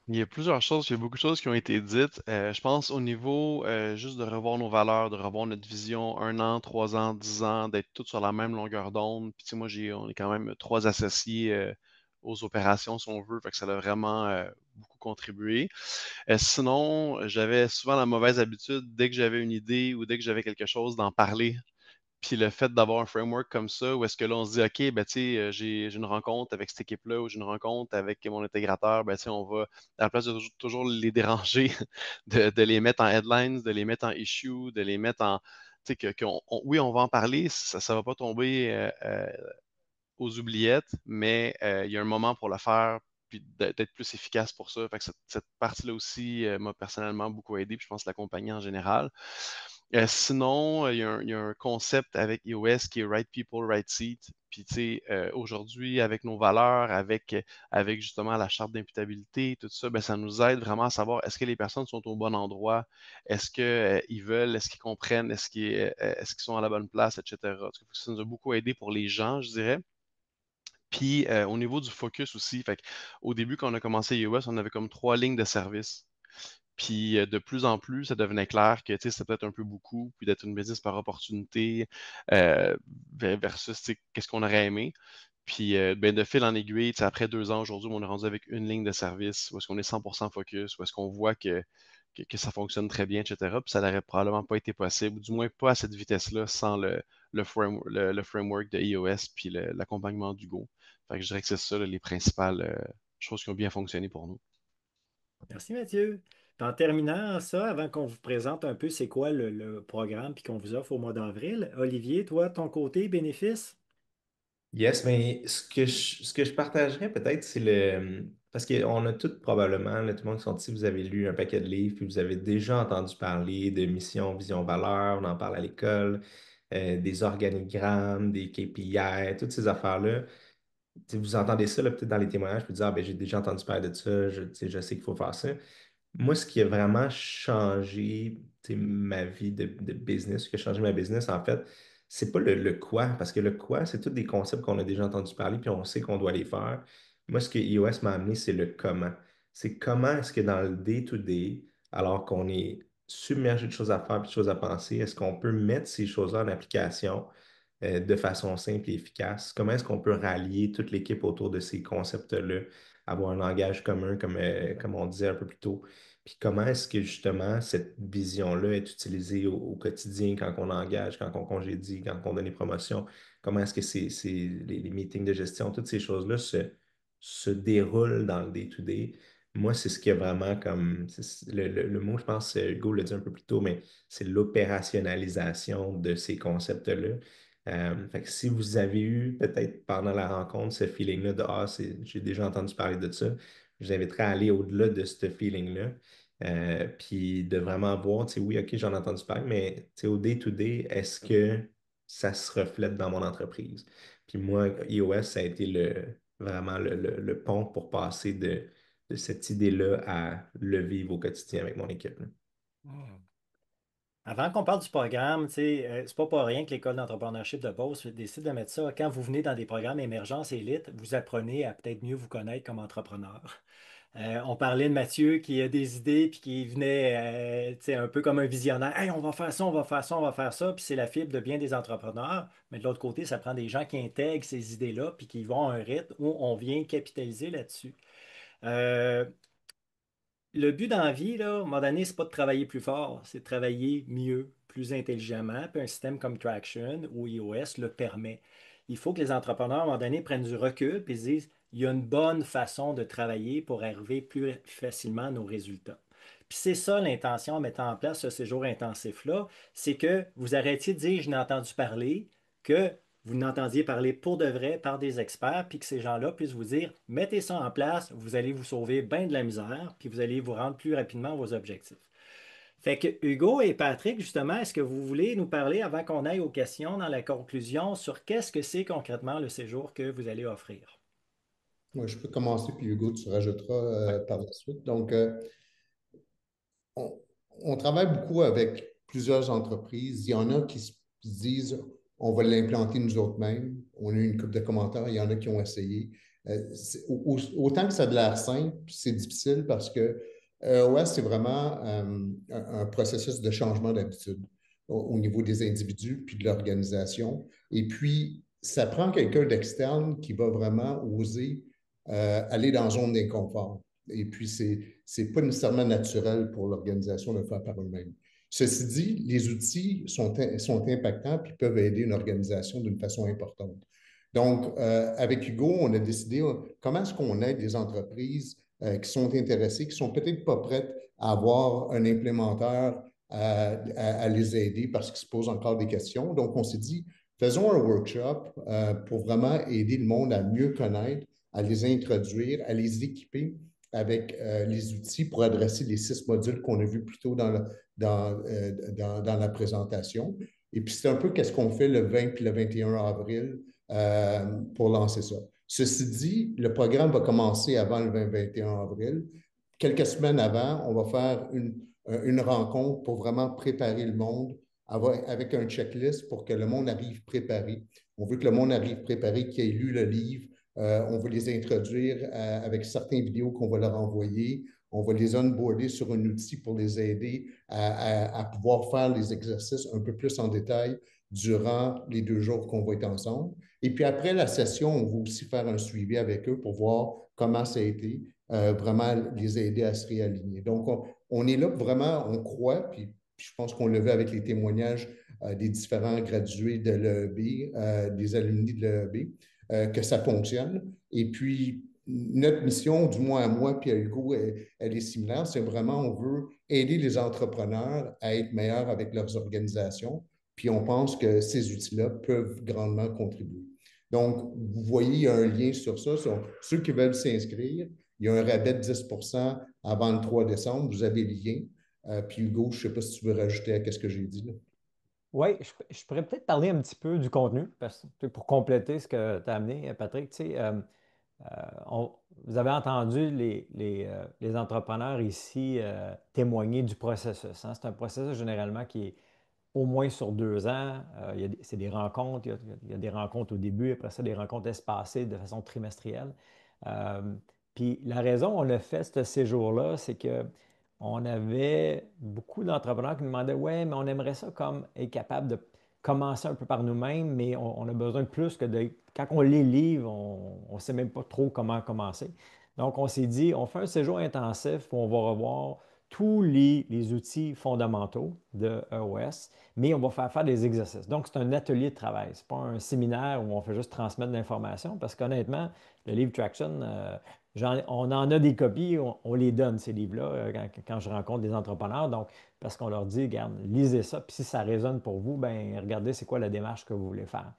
Il y a plusieurs choses, il y a beaucoup de choses qui ont été dites. Je pense au niveau juste de revoir nos valeurs, de revoir notre vision, 1 an, 3 ans, 10 ans, d'être tous sur la même longueur d'onde. Puis tu sais, moi, on est quand même 3 associés aux opérations, si on veut, fait que ça a vraiment beaucoup contribué. Sinon, j'avais souvent la mauvaise habitude, dès que j'avais une idée ou dès que j'avais quelque chose, d'en parler. Puis le fait d'avoir un framework comme ça, où est-ce que là, on se dit, OK, ben, tu sais, j'ai une rencontre avec cette équipe-là ou j'ai une rencontre avec mon intégrateur, ben, tu sais, on va, à la place de toujours les déranger, de les mettre en headlines, de les mettre en issue, de les mettre en, tu sais, oui, on va en parler, ça ne va pas tomber aux oubliettes, mais il y a un moment pour le faire, puis d'être plus efficace pour ça. Fait que cette partie-là aussi m'a personnellement beaucoup aidé, puis je pense la compagnie en général. Sinon, il y a un concept avec iOS qui est Right People, Right Seat. Puis, tu sais, aujourd'hui, avec nos valeurs, avec justement la charte d'imputabilité, tout ça, ben, ça nous aide vraiment à savoir est-ce que les personnes sont au bon endroit, est-ce qu'ils veulent, est-ce qu'ils comprennent, est-ce qu'ils sont à la bonne place, etc. Ça nous a beaucoup aidé pour les gens, je dirais. Puis au niveau du focus aussi, fait au début, quand on a commencé iOS, on avait comme 3 lignes de service. Puis de plus en plus, ça devenait clair que c'était peut-être un peu beaucoup, puis d'être une business par opportunité euh, versus qu'est-ce qu'on aurait aimé. Puis ben, de fil en aiguille, après 2 ans aujourd'hui, on est rendu avec une ligne de service, où est-ce qu'on est 100% focus, où est-ce qu'on voit que ça fonctionne très bien, etc. Puis ça n'aurait probablement pas été possible, ou du moins pas à cette vitesse-là, sans le framework de iOS puis l'accompagnement du Go. Fait que je dirais que c'est ça là, les principales choses qui ont bien fonctionné pour nous. Merci Mathieu. Puis en terminant ça, avant qu'on vous présente un peu c'est quoi le programme puis qu'on vous offre au mois d'avril, Olivier, toi, ton côté, bénéfice? Yes, mais ce que je partagerais peut-être, c'est le. Parce qu'on a tous probablement, là, tout le monde qui sont ici, vous avez lu un paquet de livres, puis vous avez déjà entendu parler de mission, vision, valeur, on en parle à l'école, des organigrammes, des KPI, toutes ces affaires-là. Tu sais, vous entendez ça là, peut-être dans les témoignages, puis vous dites, ah, ben, j'ai déjà entendu parler de ça, tu sais, je sais qu'il faut faire ça. Moi, ce qui a vraiment changé tu sais, ma vie de business, ce qui a changé ma business, en fait, c'est pas le quoi, parce que le quoi, c'est tous des concepts qu'on a déjà entendu parler, puis on sait qu'on doit les faire. Moi, ce que iOS m'a amené, c'est le comment. C'est comment est-ce que dans le day-to-day, alors qu'on est submergé de choses à faire, puis de choses à penser, est-ce qu'on peut mettre ces choses-là en application de façon simple et efficace? Comment est-ce qu'on peut rallier toute l'équipe autour de ces concepts-là, avoir un langage commun, comme on disait un peu plus tôt? Puis comment est-ce que justement cette vision-là est utilisée au quotidien quand on engage, quand on congédie, quand on donne des promotions? Comment est-ce que les meetings de gestion, toutes ces choses-là se déroulent dans le day-to-day? Moi, c'est ce qui est vraiment comme, le mot, je pense, Hugo l'a dit un peu plus tôt, mais c'est l'opérationnalisation de ces concepts-là. Fait que si vous avez eu peut-être pendant la rencontre ce feeling-là de Ah, j'ai déjà entendu parler de ça, je vous inviterais à aller au-delà de ce feeling-là. Puis de vraiment voir, tu sais, oui, OK, j'en ai entendu parler, mais tu sais, au day-to-day, est-ce que ça se reflète dans mon entreprise. Puis moi, iOS, ça a été vraiment le pont pour passer de cette idée-là à le vivre au quotidien avec mon équipe, là. Hmm. Avant qu'on parle du programme, tu sais, c'est pas pour rien que l'École d'entrepreneurship de Beauce décide de mettre ça. Quand vous venez dans des programmes émergence élite, vous apprenez à peut-être mieux vous connaître comme entrepreneur. On parlait de Mathieu qui a des idées puis qui venait tu sais, un peu comme un visionnaire. Hey, on va faire ça, on va faire ça, on va faire ça. Puis c'est la fibre de bien des entrepreneurs. Mais de l'autre côté, ça prend des gens qui intègrent ces idées-là puis qui vont à un rythme où on vient capitaliser là-dessus. Euh, le but dans la vie, là, à un moment donné, c'est pas de travailler plus fort, c'est de travailler mieux, plus intelligemment. Puis un système comme Traction ou iOS le permet. Il faut que les entrepreneurs, à un moment donné, prennent du recul et se disent, il y a une bonne façon de travailler pour arriver plus facilement à nos résultats. Puis c'est ça l'intention en mettant en place ce séjour intensif-là, c'est que vous arrêtiez de dire, je n'ai entendu parler, que vous n'entendiez parler pour de vrai par des experts, puis que ces gens-là puissent vous dire, mettez ça en place, vous allez vous sauver bien de la misère, puis vous allez vous rendre plus rapidement à vos objectifs. Fait que Hugo et Patrick, justement, est-ce que vous voulez nous parler, avant qu'on aille aux questions dans la conclusion, sur qu'est-ce que c'est concrètement le séjour que vous allez offrir? Moi, je peux commencer, puis Hugo, tu rajouteras Oui. par la suite. Donc, on, on travaille beaucoup avec plusieurs entreprises. Il y en a qui se disent, on va l'implanter nous autres mêmes. On a eu une couple de commentaires. Il y en a qui ont essayé. Autant que ça a de l'air simple, c'est difficile parce que EOS, c'est vraiment un processus de changement d'habitude au niveau des individus puis de l'organisation. Et puis, ça prend quelqu'un d'externe qui va vraiment oser aller dans la zone d'inconfort. Et puis, c'est pas nécessairement naturel pour l'organisation de le faire par eux-mêmes. Ceci dit, les outils sont impactants et peuvent aider une organisation d'une façon importante. Donc, avec Hugo, on a décidé comment est-ce qu'on aide des entreprises qui sont intéressées, qui sont peut-être pas prêtes à avoir un implémentaire à les aider parce qu'ils se posent encore des questions. Donc, on s'est dit, faisons un workshop pour vraiment aider le monde à mieux connaître, à les introduire, à les équiper avec les outils pour adresser les 6 modules qu'on a vus plus tôt dans la présentation. Et puis, c'est un peu qu'est-ce qu'on fait le 20 puis le 21 avril pour lancer ça. Ceci dit, le programme va commencer avant le 20-21 avril. Quelques semaines avant, on va faire une rencontre pour vraiment préparer le monde avec un checklist pour que le monde arrive préparé. On veut que le monde arrive préparé, qu'il ait lu le livre. On va les introduire avec certaines vidéos qu'on va leur envoyer. On va les onboarder sur un outil pour les aider à pouvoir faire les exercices un peu plus en détail durant les 2 jours qu'on va être ensemble. Et puis après la session, on va aussi faire un suivi avec eux pour voir comment ça a été, vraiment les aider à se réaligner. Donc, on est là vraiment, on croit, puis je pense qu'on le veut avec les témoignages des différents gradués de l'EEB, des alumni de l'EEB, que ça fonctionne. Et puis, notre mission, du moins à moi puis à Hugo, elle est similaire. C'est vraiment, on veut aider les entrepreneurs à être meilleurs avec leurs organisations. Puis on pense que ces outils-là peuvent grandement contribuer. Donc, vous voyez, il y a un lien sur ça. Sur ceux qui veulent s'inscrire, il y a un rabais de 10% avant le 3 décembre. Vous avez le lien. Puis Hugo, je ne sais pas si tu veux rajouter à ce que j'ai dit là. Oui, je pourrais peut-être parler un petit peu du contenu, parce que pour compléter ce que tu as amené, Patrick, tu sais, vous avez entendu les entrepreneurs ici témoigner du processus, hein. C'est un processus généralement qui est au moins sur 2 ans. C'est des rencontres, il y a des rencontres au début, après ça, des rencontres espacées de façon trimestrielle. Euh, Puis la raison on a fait ce séjour-là, c'est que on avait beaucoup d'entrepreneurs qui nous demandaient, ouais, mais on aimerait ça comme être capable de commencer un peu par nous-mêmes, mais on a besoin de plus que de. Quand on lit le livre, on ne sait même pas trop comment commencer. Donc, on s'est dit, on fait un séjour intensif où on va revoir tous les outils fondamentaux de EOS, mais on va faire des exercices. Donc, c'est un atelier de travail. Ce n'est pas un séminaire où on fait juste transmettre de l'information, parce qu'honnêtement, le livre Traction, on en a des copies, on les donne, ces livres-là, quand je rencontre des entrepreneurs. Donc, parce qu'on leur dit, regarde, lisez ça, puis si ça résonne pour vous, ben regardez c'est quoi la démarche que vous voulez faire.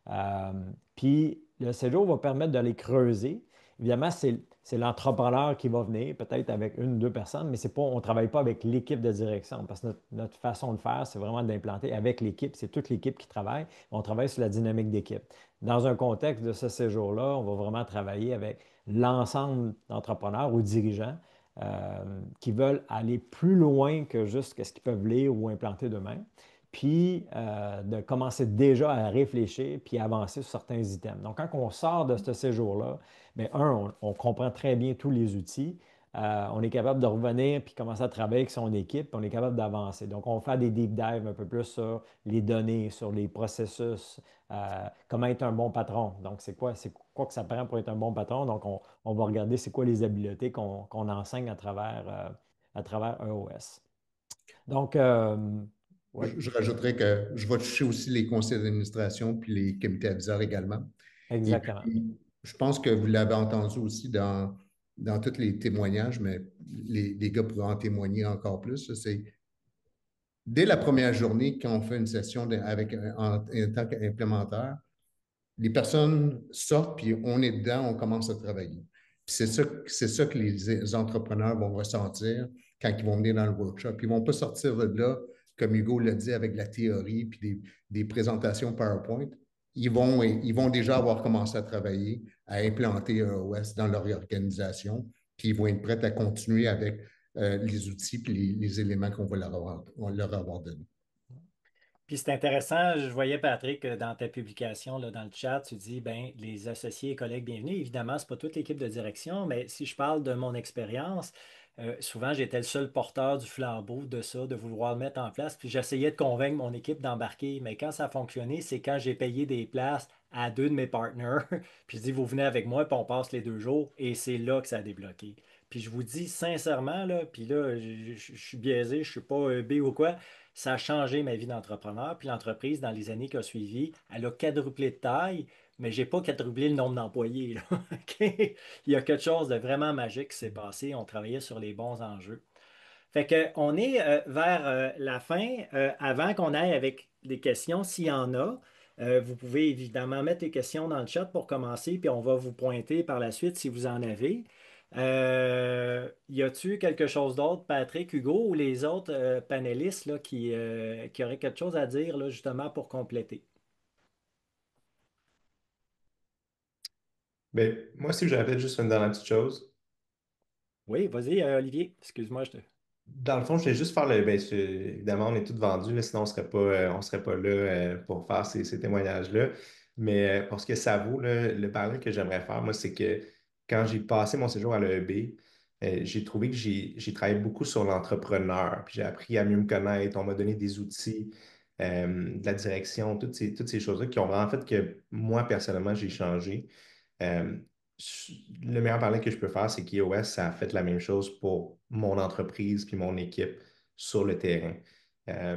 Euh, Puis, le séjour va permettre de les creuser. Évidemment, c'est l'entrepreneur qui va venir, peut-être avec une ou deux personnes, mais c'est pas, on ne travaille pas avec l'équipe de direction parce que notre façon de faire, c'est vraiment d'implanter avec l'équipe. C'est toute l'équipe qui travaille. On travaille sur la dynamique d'équipe. Dans un contexte de ce séjour-là, on va vraiment travailler avec l'ensemble d'entrepreneurs ou dirigeants qui veulent aller plus loin que juste ce qu'ils peuvent lire ou implanter d'eux-mêmes, puis de commencer déjà à réfléchir puis à avancer sur certains items. Donc, quand on sort de ce séjour-là, bien, on comprend très bien tous les outils. On est capable de revenir puis commencer à travailler avec son équipe, puis on est capable d'avancer. Donc, on fait des deep dives un peu plus sur les données, sur les processus, comment être un bon patron. Donc, c'est quoi que ça prend pour être un bon patron. Donc, on va regarder c'est quoi les habiletés qu'on enseigne à travers EOS. Donc, oui, Je rajouterais que je vais toucher aussi les conseils d'administration puis les comités aviseurs également. Et exactement. puis, je pense que vous l'avez entendu aussi dans tous les témoignages, mais les gars pourront en témoigner encore plus. C'est dès la première journée, quand on fait une session en tant qu'implémentaire, les personnes sortent, puis on est dedans, on commence à travailler. C'est ça que les entrepreneurs vont ressentir quand ils vont venir dans le workshop. Ils ne vont pas sortir de là, comme Hugo l'a dit, avec la théorie puis des présentations PowerPoint. Ils vont déjà avoir commencé à travailler, à implanter un OS dans leur organisation, puis ils vont être prêts à continuer avec les outils et les éléments qu'on va on leur avoir donnés. Puis c'est intéressant, je voyais Patrick dans ta publication, là, dans le chat, tu dis, ben, les associés et collègues bienvenus. Évidemment, ce n'est pas toute l'équipe de direction, mais si je parle de mon expérience, souvent j'étais le seul porteur du flambeau de ça, de vouloir le mettre en place. Puis j'essayais de convaincre mon équipe d'embarquer. Mais quand ça a fonctionné, c'est quand j'ai payé des places à deux de mes partenaires. Puis je dis, vous venez avec moi, puis on passe les 2 jours. Et c'est là que ça a débloqué. Puis je vous dis sincèrement, là, puis là, je suis biaisé, je ne suis pas B ou quoi. Ça a changé ma vie d'entrepreneur. Puis l'entreprise, dans les années qui ont suivi, elle a quadruplé de taille, mais je n'ai pas quadruplé le nombre d'employés, là. OK? Il y a quelque chose de vraiment magique qui s'est passé. On travaillait sur les bons enjeux. Fait qu'on est vers la fin. Avant qu'on aille avec des questions, s'il y en a, vous pouvez évidemment mettre les questions dans le chat pour commencer, puis on va vous pointer par la suite si vous en avez. Y a-tu quelque chose d'autre, Patrick, Hugo, ou les autres panélistes là, qui auraient quelque chose à dire là, justement pour compléter? Ben, moi aussi, j'aurais peut-être juste une dernière petite chose. Oui, vas-y, Olivier. Excuse-moi, je te. Dans le fond, je voulais juste faire le. Ben, évidemment, on est tous vendus, là, sinon on serait pas là pour faire ces témoignages-là. Mais pour ce que ça vaut, là, le parallèle que j'aimerais faire, moi, c'est que quand j'ai passé mon séjour à l'EEB, j'ai trouvé que j'ai travaillé beaucoup sur l'entrepreneur. Puis j'ai appris à mieux me connaître. On m'a donné des outils, de la direction, toutes ces choses-là qui ont vraiment fait que moi, personnellement, j'ai changé. Euh, le meilleur parallèle que je peux faire, c'est qu'iOS, ça a fait la même chose pour mon entreprise puis mon équipe sur le terrain.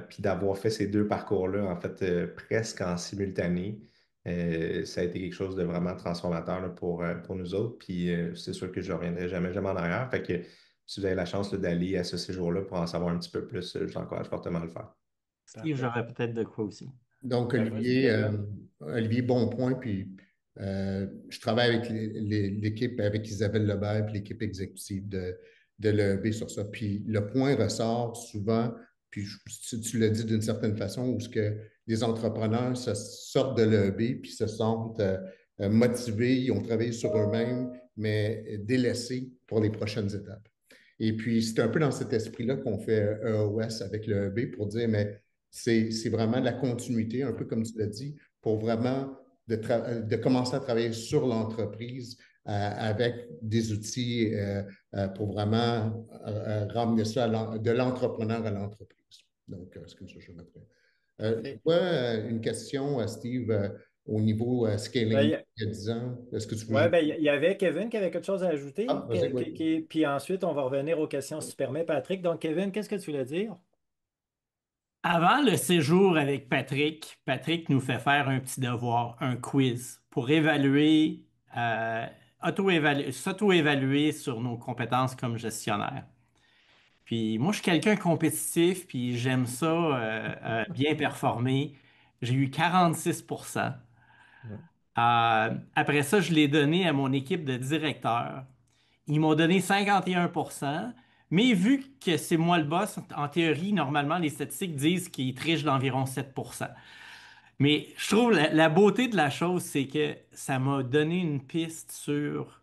Puis d'avoir fait ces deux parcours-là, en fait, presque en simultané, ça a été quelque chose de vraiment transformateur là, pour nous autres. Puis c'est sûr que je ne reviendrai jamais, jamais en arrière. Fait que si vous avez la chance là, d'aller à ce séjour-là pour en savoir un petit peu plus, je vous encourage fortement à le faire. Steve, Parfait. j'aurais peut-être de quoi aussi. Donc, Ben, vas-y, Kevin. Olivier, bon point. Puis, je travaille avec l'équipe, avec Isabelle Lebert, puis l'équipe exécutive de l'EEB sur ça. Puis, le point ressort souvent, puis tu l'as dit d'une certaine façon, où ce que les entrepreneurs sortent de l'EEB, puis se sentent motivés, ils ont travaillé sur eux-mêmes, mais délaissés pour les prochaines étapes. Et puis, c'est un peu dans cet esprit-là qu'on fait EOS avec l'EEB pour dire, mais c'est vraiment de la continuité, un peu comme tu l'as dit, pour vraiment de commencer à travailler sur l'entreprise avec des outils pour vraiment ramener ça de l'entrepreneur à l'entreprise. Donc, c'est comme ça que je mettrais. Je Parfait. vois une question, Steve, au niveau Ben, scaling il y a 10 ans. Est-ce que tu ouais, voulais... ben, il y avait Kevin qui avait quelque chose à ajouter. Ah, vas-y, oui. Puis ensuite, on va revenir aux questions si tu permets, Patrick. Donc, Kevin, qu'est-ce que tu voulais dire? Avant le séjour avec Patrick, Patrick nous fait faire un petit devoir, un quiz pour évaluer, s'auto-évaluer sur nos compétences comme gestionnaire. Puis moi, je suis quelqu'un compétitif, puis j'aime ça, bien performer. J'ai eu 46%. Après ça, je l'ai donné à mon équipe de directeurs. Ils m'ont donné 51%, mais vu que c'est moi le boss, en théorie, normalement, les statistiques disent qu'ils trichent d'environ 7%. Mais je trouve la beauté de la chose, c'est que ça m'a donné une piste sur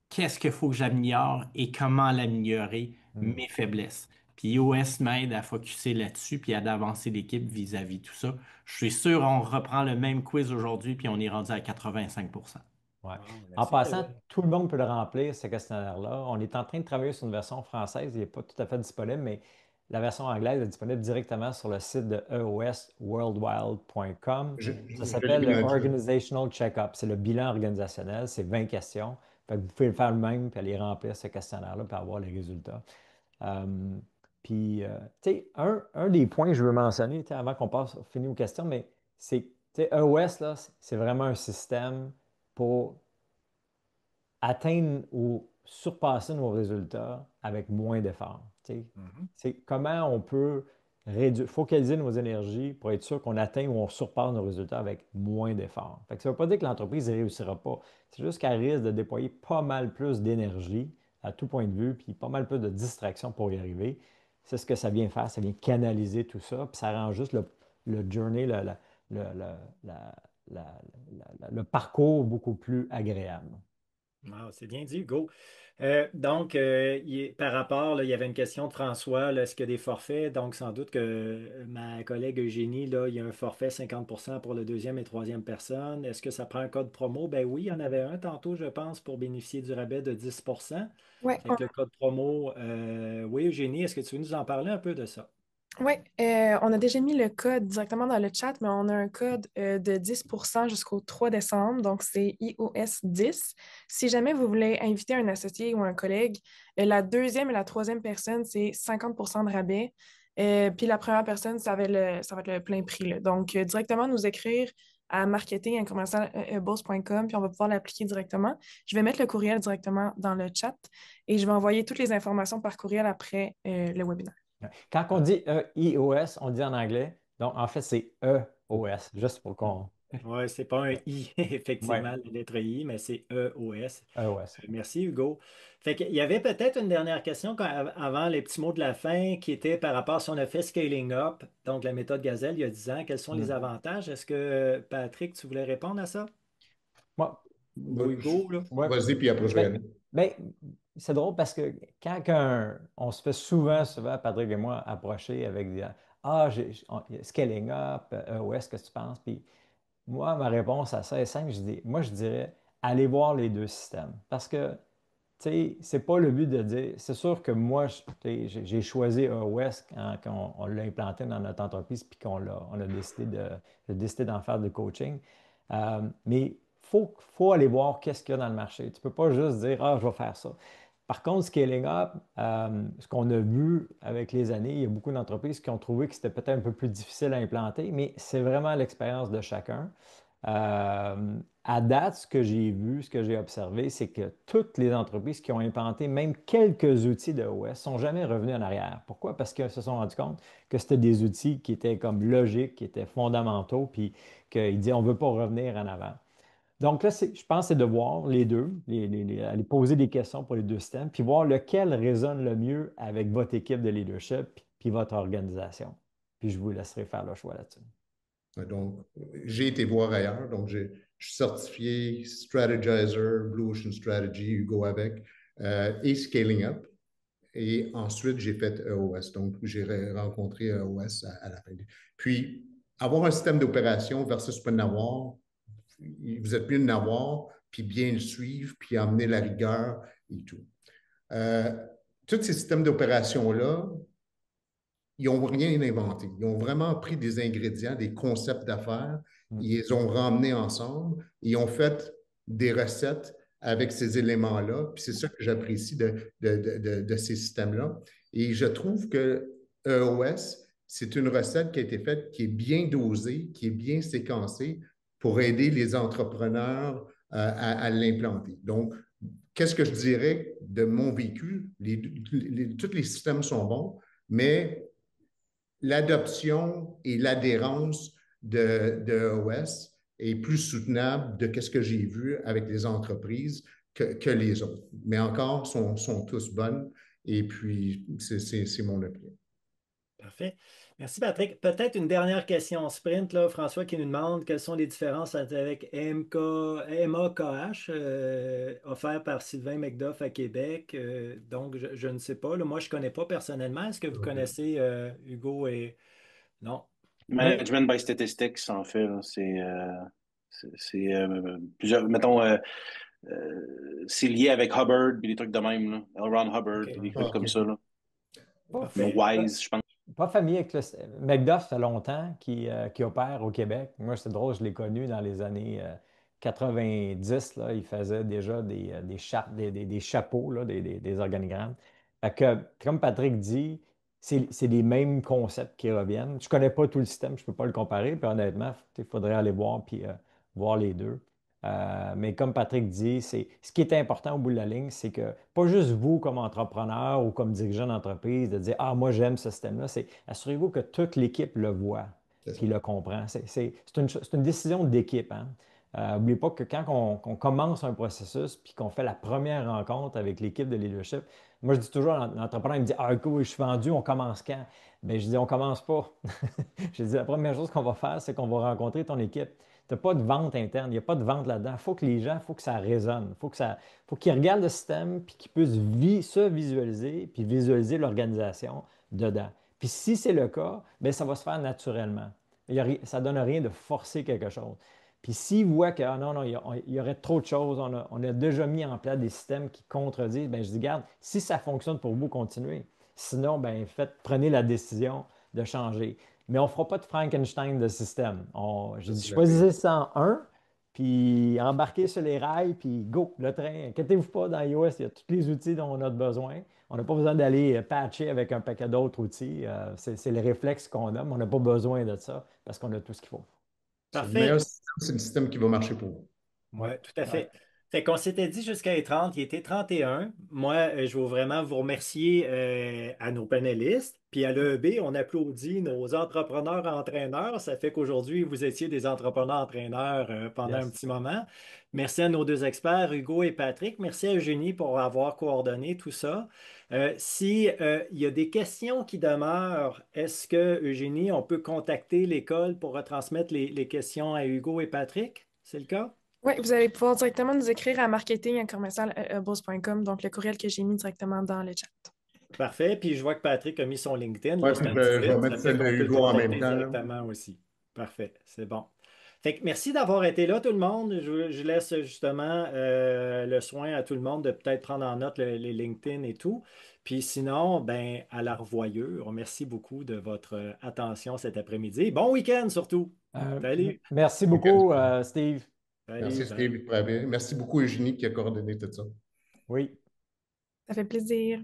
qu'est-ce qu'il faut que j'améliore et comment l'améliorer, Hmm. mes faiblesses. Puis iOS m'aide à focuser là-dessus puis à avancer l'équipe vis-à-vis de tout ça. Je suis sûr on reprend le même quiz aujourd'hui puis on est rendu à 85%. Ouais. Wow, En merci, passant, Kevin. tout le monde peut le remplir, ce questionnaire-là. On est en train de travailler sur une version française, il n'est pas tout à fait disponible, mais la version anglaise est disponible directement sur le site de eosworldwide.com. Ça Je l'ai s'appelle mis le dans le chat. Organizational Check-up. C'est le bilan organisationnel, c'est 20 questions. Fait que vous pouvez le faire le même, puis aller remplir ce questionnaire-là, puis avoir les résultats. Euh, puis, tu sais, un des points que je veux mentionner, tu sais, avant qu'on passe, finir aux questions, mais c'est, tu sais, EOS, là, c'est vraiment un système pour atteindre ou surpasser nos résultats avec moins d'efforts. Tu sais. Mhm. C'est comment on peut focaliser nos énergies pour être sûr qu'on atteint ou on surpasse nos résultats avec moins d'efforts. Fait que ça ne veut pas dire que l'entreprise ne réussira pas. C'est juste qu'elle risque de déployer pas mal plus d'énergie à tout point de vue, puis pas mal plus de distractions pour y arriver. C'est ce que ça vient faire, ça vient canaliser tout ça, puis ça rend juste le journey, le, la- le parcours beaucoup plus agréable. Wow, c'est bien dit, Hugo. Donc, par rapport, là, il y avait une question de François, là, est-ce qu'il y a des forfaits? Donc, sans doute que ma collègue Eugénie, là, il y a un forfait 50% pour le deuxième et troisième personne. Est-ce que ça prend un code promo? Ben oui, il y en avait un tantôt, je pense, pour bénéficier du rabais de 10%. Ouais, Fait que le code promo, oui, Eugénie, est-ce que tu veux nous en parler un peu de ça? ouais, on a déjà mis le code directement dans le chat, mais on a un code de 10% jusqu'au 3 décembre, donc c'est iOS 10. Si jamais vous voulez inviter un associé ou un collègue, la deuxième et la troisième personne, c'est 50% de rabais. Puis la première personne, ça va être le plein prix, là. Donc, directement nous écrire à marketing@boss.com, puis on va pouvoir l'appliquer directement. Je vais mettre le courriel directement dans le chat et je vais envoyer toutes les informations par courriel après le webinaire. Ouais. Quand on dit iOS, on dit en anglais. Donc, en fait, c'est EOS, juste pour qu'on. Oui, c'est pas un I, Ouais, effectivement, la lettre I, mais c'est EOS. EOS. Merci, Hugo. Fait qu'il y avait peut-être une dernière question avant les petits mots de la fin qui était par rapport à si on a fait scaling up, donc la méthode Gazelle il y a 10 ans, quels sont les Hmm. avantages? Est-ce que, Patrick, tu voulais répondre à ça? Moi, Ou Hugo, là? ouais. Vas-y, puis après je Ben, vais. ben, c'est drôle parce que on se fait souvent, Patrick et moi, approcher avec des Ah, scaling up, EOS, qu'est-ce que tu penses? Puis moi, ma réponse à ça est simple. Moi, je dirais, allez voir les deux systèmes. Parce que tu sais, c'est pas le but de dire. C'est sûr que moi, tu sais, j'ai choisi West quand on l'a implanté dans notre entreprise puis on a j'ai décidé d'en faire du coaching. Mais faut aller voir qu'est-ce qu'il y a dans le marché. Tu peux pas juste dire, ah, je vais faire ça. Par contre, scaling up, ce qu'on a vu avec les années, il y a beaucoup d'entreprises qui ont trouvé que c'était peut-être un peu plus difficile à implanter, mais c'est vraiment l'expérience de chacun. À date, ce que j'ai vu, ce que j'ai observé, c'est que toutes les entreprises qui ont implanté même quelques outils de OS sont jamais revenues en arrière. Pourquoi? Parce qu'elles se sont rendues compte que c'était des outils qui étaient comme logiques, qui étaient fondamentaux, puis qu'ils disaient on ne veut pas revenir en avant. Donc là, je pense que c'est de voir les deux, aller poser des questions pour les deux systèmes, puis voir lequel résonne le mieux avec votre équipe de leadership, puis votre organisation. Puis je vous laisserai faire le choix là-dessus. Donc, j'ai été voir ailleurs. Donc, je suis certifié Strategizer, Blue Ocean Strategy, Hugo avec, et Scaling Up. Et ensuite, j'ai fait EOS. Donc, j'ai rencontré EOS à la fin. Puis, avoir un système d'opération versus pas en avoir, vous êtes mieux de avoir, puis bien le suivre, puis emmener la rigueur et tout. Euh, tous ces systèmes d'opération-là, ils n'ont rien inventé. Ils ont vraiment pris des ingrédients, des concepts d'affaires, Mm. ils les ont ramenés ensemble, ils ont fait des recettes avec ces éléments-là. Puis c'est ça que j'apprécie de ces systèmes-là. Et je trouve que EOS, c'est une recette qui a été faite, qui est bien dosée, qui est bien séquencée pour aider les entrepreneurs à l'implanter. Donc, qu'est-ce que je dirais de mon vécu? Tous les systèmes sont bons, mais l'adoption et l'adhérence de OS est plus soutenable de ce que j'ai vu avec les entreprises que les autres. Mais encore, sont tous bonnes. Et puis, c'est mon opinion. Parfait. Merci, Patrick. Peut-être une dernière question sprint, là, François, qui nous demande quelles sont les différences avec MAKH, offert par Sylvain McDuff à Québec. Donc, je ne sais pas. Là, moi, je ne connais pas personnellement. Est-ce que vous connaissez Hugo et... Non. Oui. Management by Statistics, en fait, là, c'est plusieurs, mettons, c'est lié avec Hubbard, puis des trucs de même, là. L. Ron Hubbard, OK. puis des trucs comme OK. ça, là. Parfait. Wise, je pense. Pas familier avec le... McDuff, ça fait longtemps qu'il opère au Québec. Moi, c'est drôle, je l'ai connu dans les années 90. Là, il faisait déjà des chapeaux, là, des organigrammes. Fait que, comme Patrick dit, c'est les mêmes concepts qui reviennent. Je ne connais pas tout le système, je ne peux pas le comparer. Puis honnêtement, il faudrait aller voir puis voir les deux. Mais comme Patrick dit, ce qui est important au bout de la ligne, c'est que pas juste vous comme entrepreneur ou comme dirigeant d'entreprise de dire ah, moi j'aime ce système-là, c'est assurez-vous que toute l'équipe le voit C'est et le comprend. C'est une décision d'équipe. Hein? N'oubliez pas que quand on commence un processus puis qu'on fait la première rencontre avec l'équipe de leadership, moi je dis toujours, l'entrepreneur il me dit ah, écoute, je suis vendu, on commence quand? Bien, je dis on commence pas. Je dis la première chose qu'on va faire, c'est qu'on va rencontrer ton équipe. Tu n'as pas de vente interne, il n'y a pas de vente là-dedans. Il faut que les gens, il faut que ça résonne. Faut qu'ils regardent le système puis qu'ils puissent se visualiser puis visualiser l'organisation dedans. Puis si c'est le cas, bien, ça va se faire naturellement. Ça ne donne rien de forcer quelque chose. Puis s'ils voient que non, non, il y aurait trop de choses, on a déjà mis en place des systèmes qui contredisent, bien, je dis, garde, si ça fonctionne pour vous, continuez. Sinon, bien, prenez la décision de changer. Mais on ne fera pas de Frankenstein de système. J'ai dit, choisissez 101, puis embarquez sur les rails, puis go, le train. Inquiétez-vous pas, dans iOS, il y a tous les outils dont on a besoin. On n'a pas besoin d'aller patcher avec un paquet d'autres outils. C'est le réflexe qu'on a, mais on n'a pas besoin de ça parce qu'on a tout ce qu'il faut. Le meilleur Parfait. système, c'est le système qui va marcher pour vous. Oui, tout à fait. Fait qu'on s'était dit jusqu'à les 30, il était 31. Moi, je veux vraiment vous remercier à nos panélistes. Puis à l'EEB, on applaudit nos entrepreneurs entraîneurs. Ça fait qu'aujourd'hui, vous étiez des entrepreneurs entraîneurs pendant un Yes. petit moment. Merci à nos deux experts, Hugo et Patrick. Merci à Eugénie pour avoir coordonné tout ça. Si il y a des questions qui demeurent, est-ce que, Eugénie, on peut contacter l'école pour retransmettre les questions à Hugo et Patrick? C'est le cas? Oui, vous allez pouvoir directement nous écrire à marketing@commercial.com, donc le courriel que j'ai mis directement dans le chat. Parfait. Puis je vois que Patrick a mis son LinkedIn, Ouais, le je vais statistique. mettre Ça fait celle qu'on de peut le Hugo en même contacter temps, là. directement aussi. Parfait, c'est bon. Fait que merci d'avoir été là, tout le monde. Je laisse justement le soin à tout le monde de peut-être prendre en note les LinkedIn et tout. Puis sinon, ben, à la revoyure. Merci beaucoup de votre attention cet après-midi. Bon week-end surtout. Salut. Merci beaucoup, Steve. Merci, Salut. Steve. Merci beaucoup, Eugénie, qui a coordonné tout ça. Oui. Ça fait plaisir.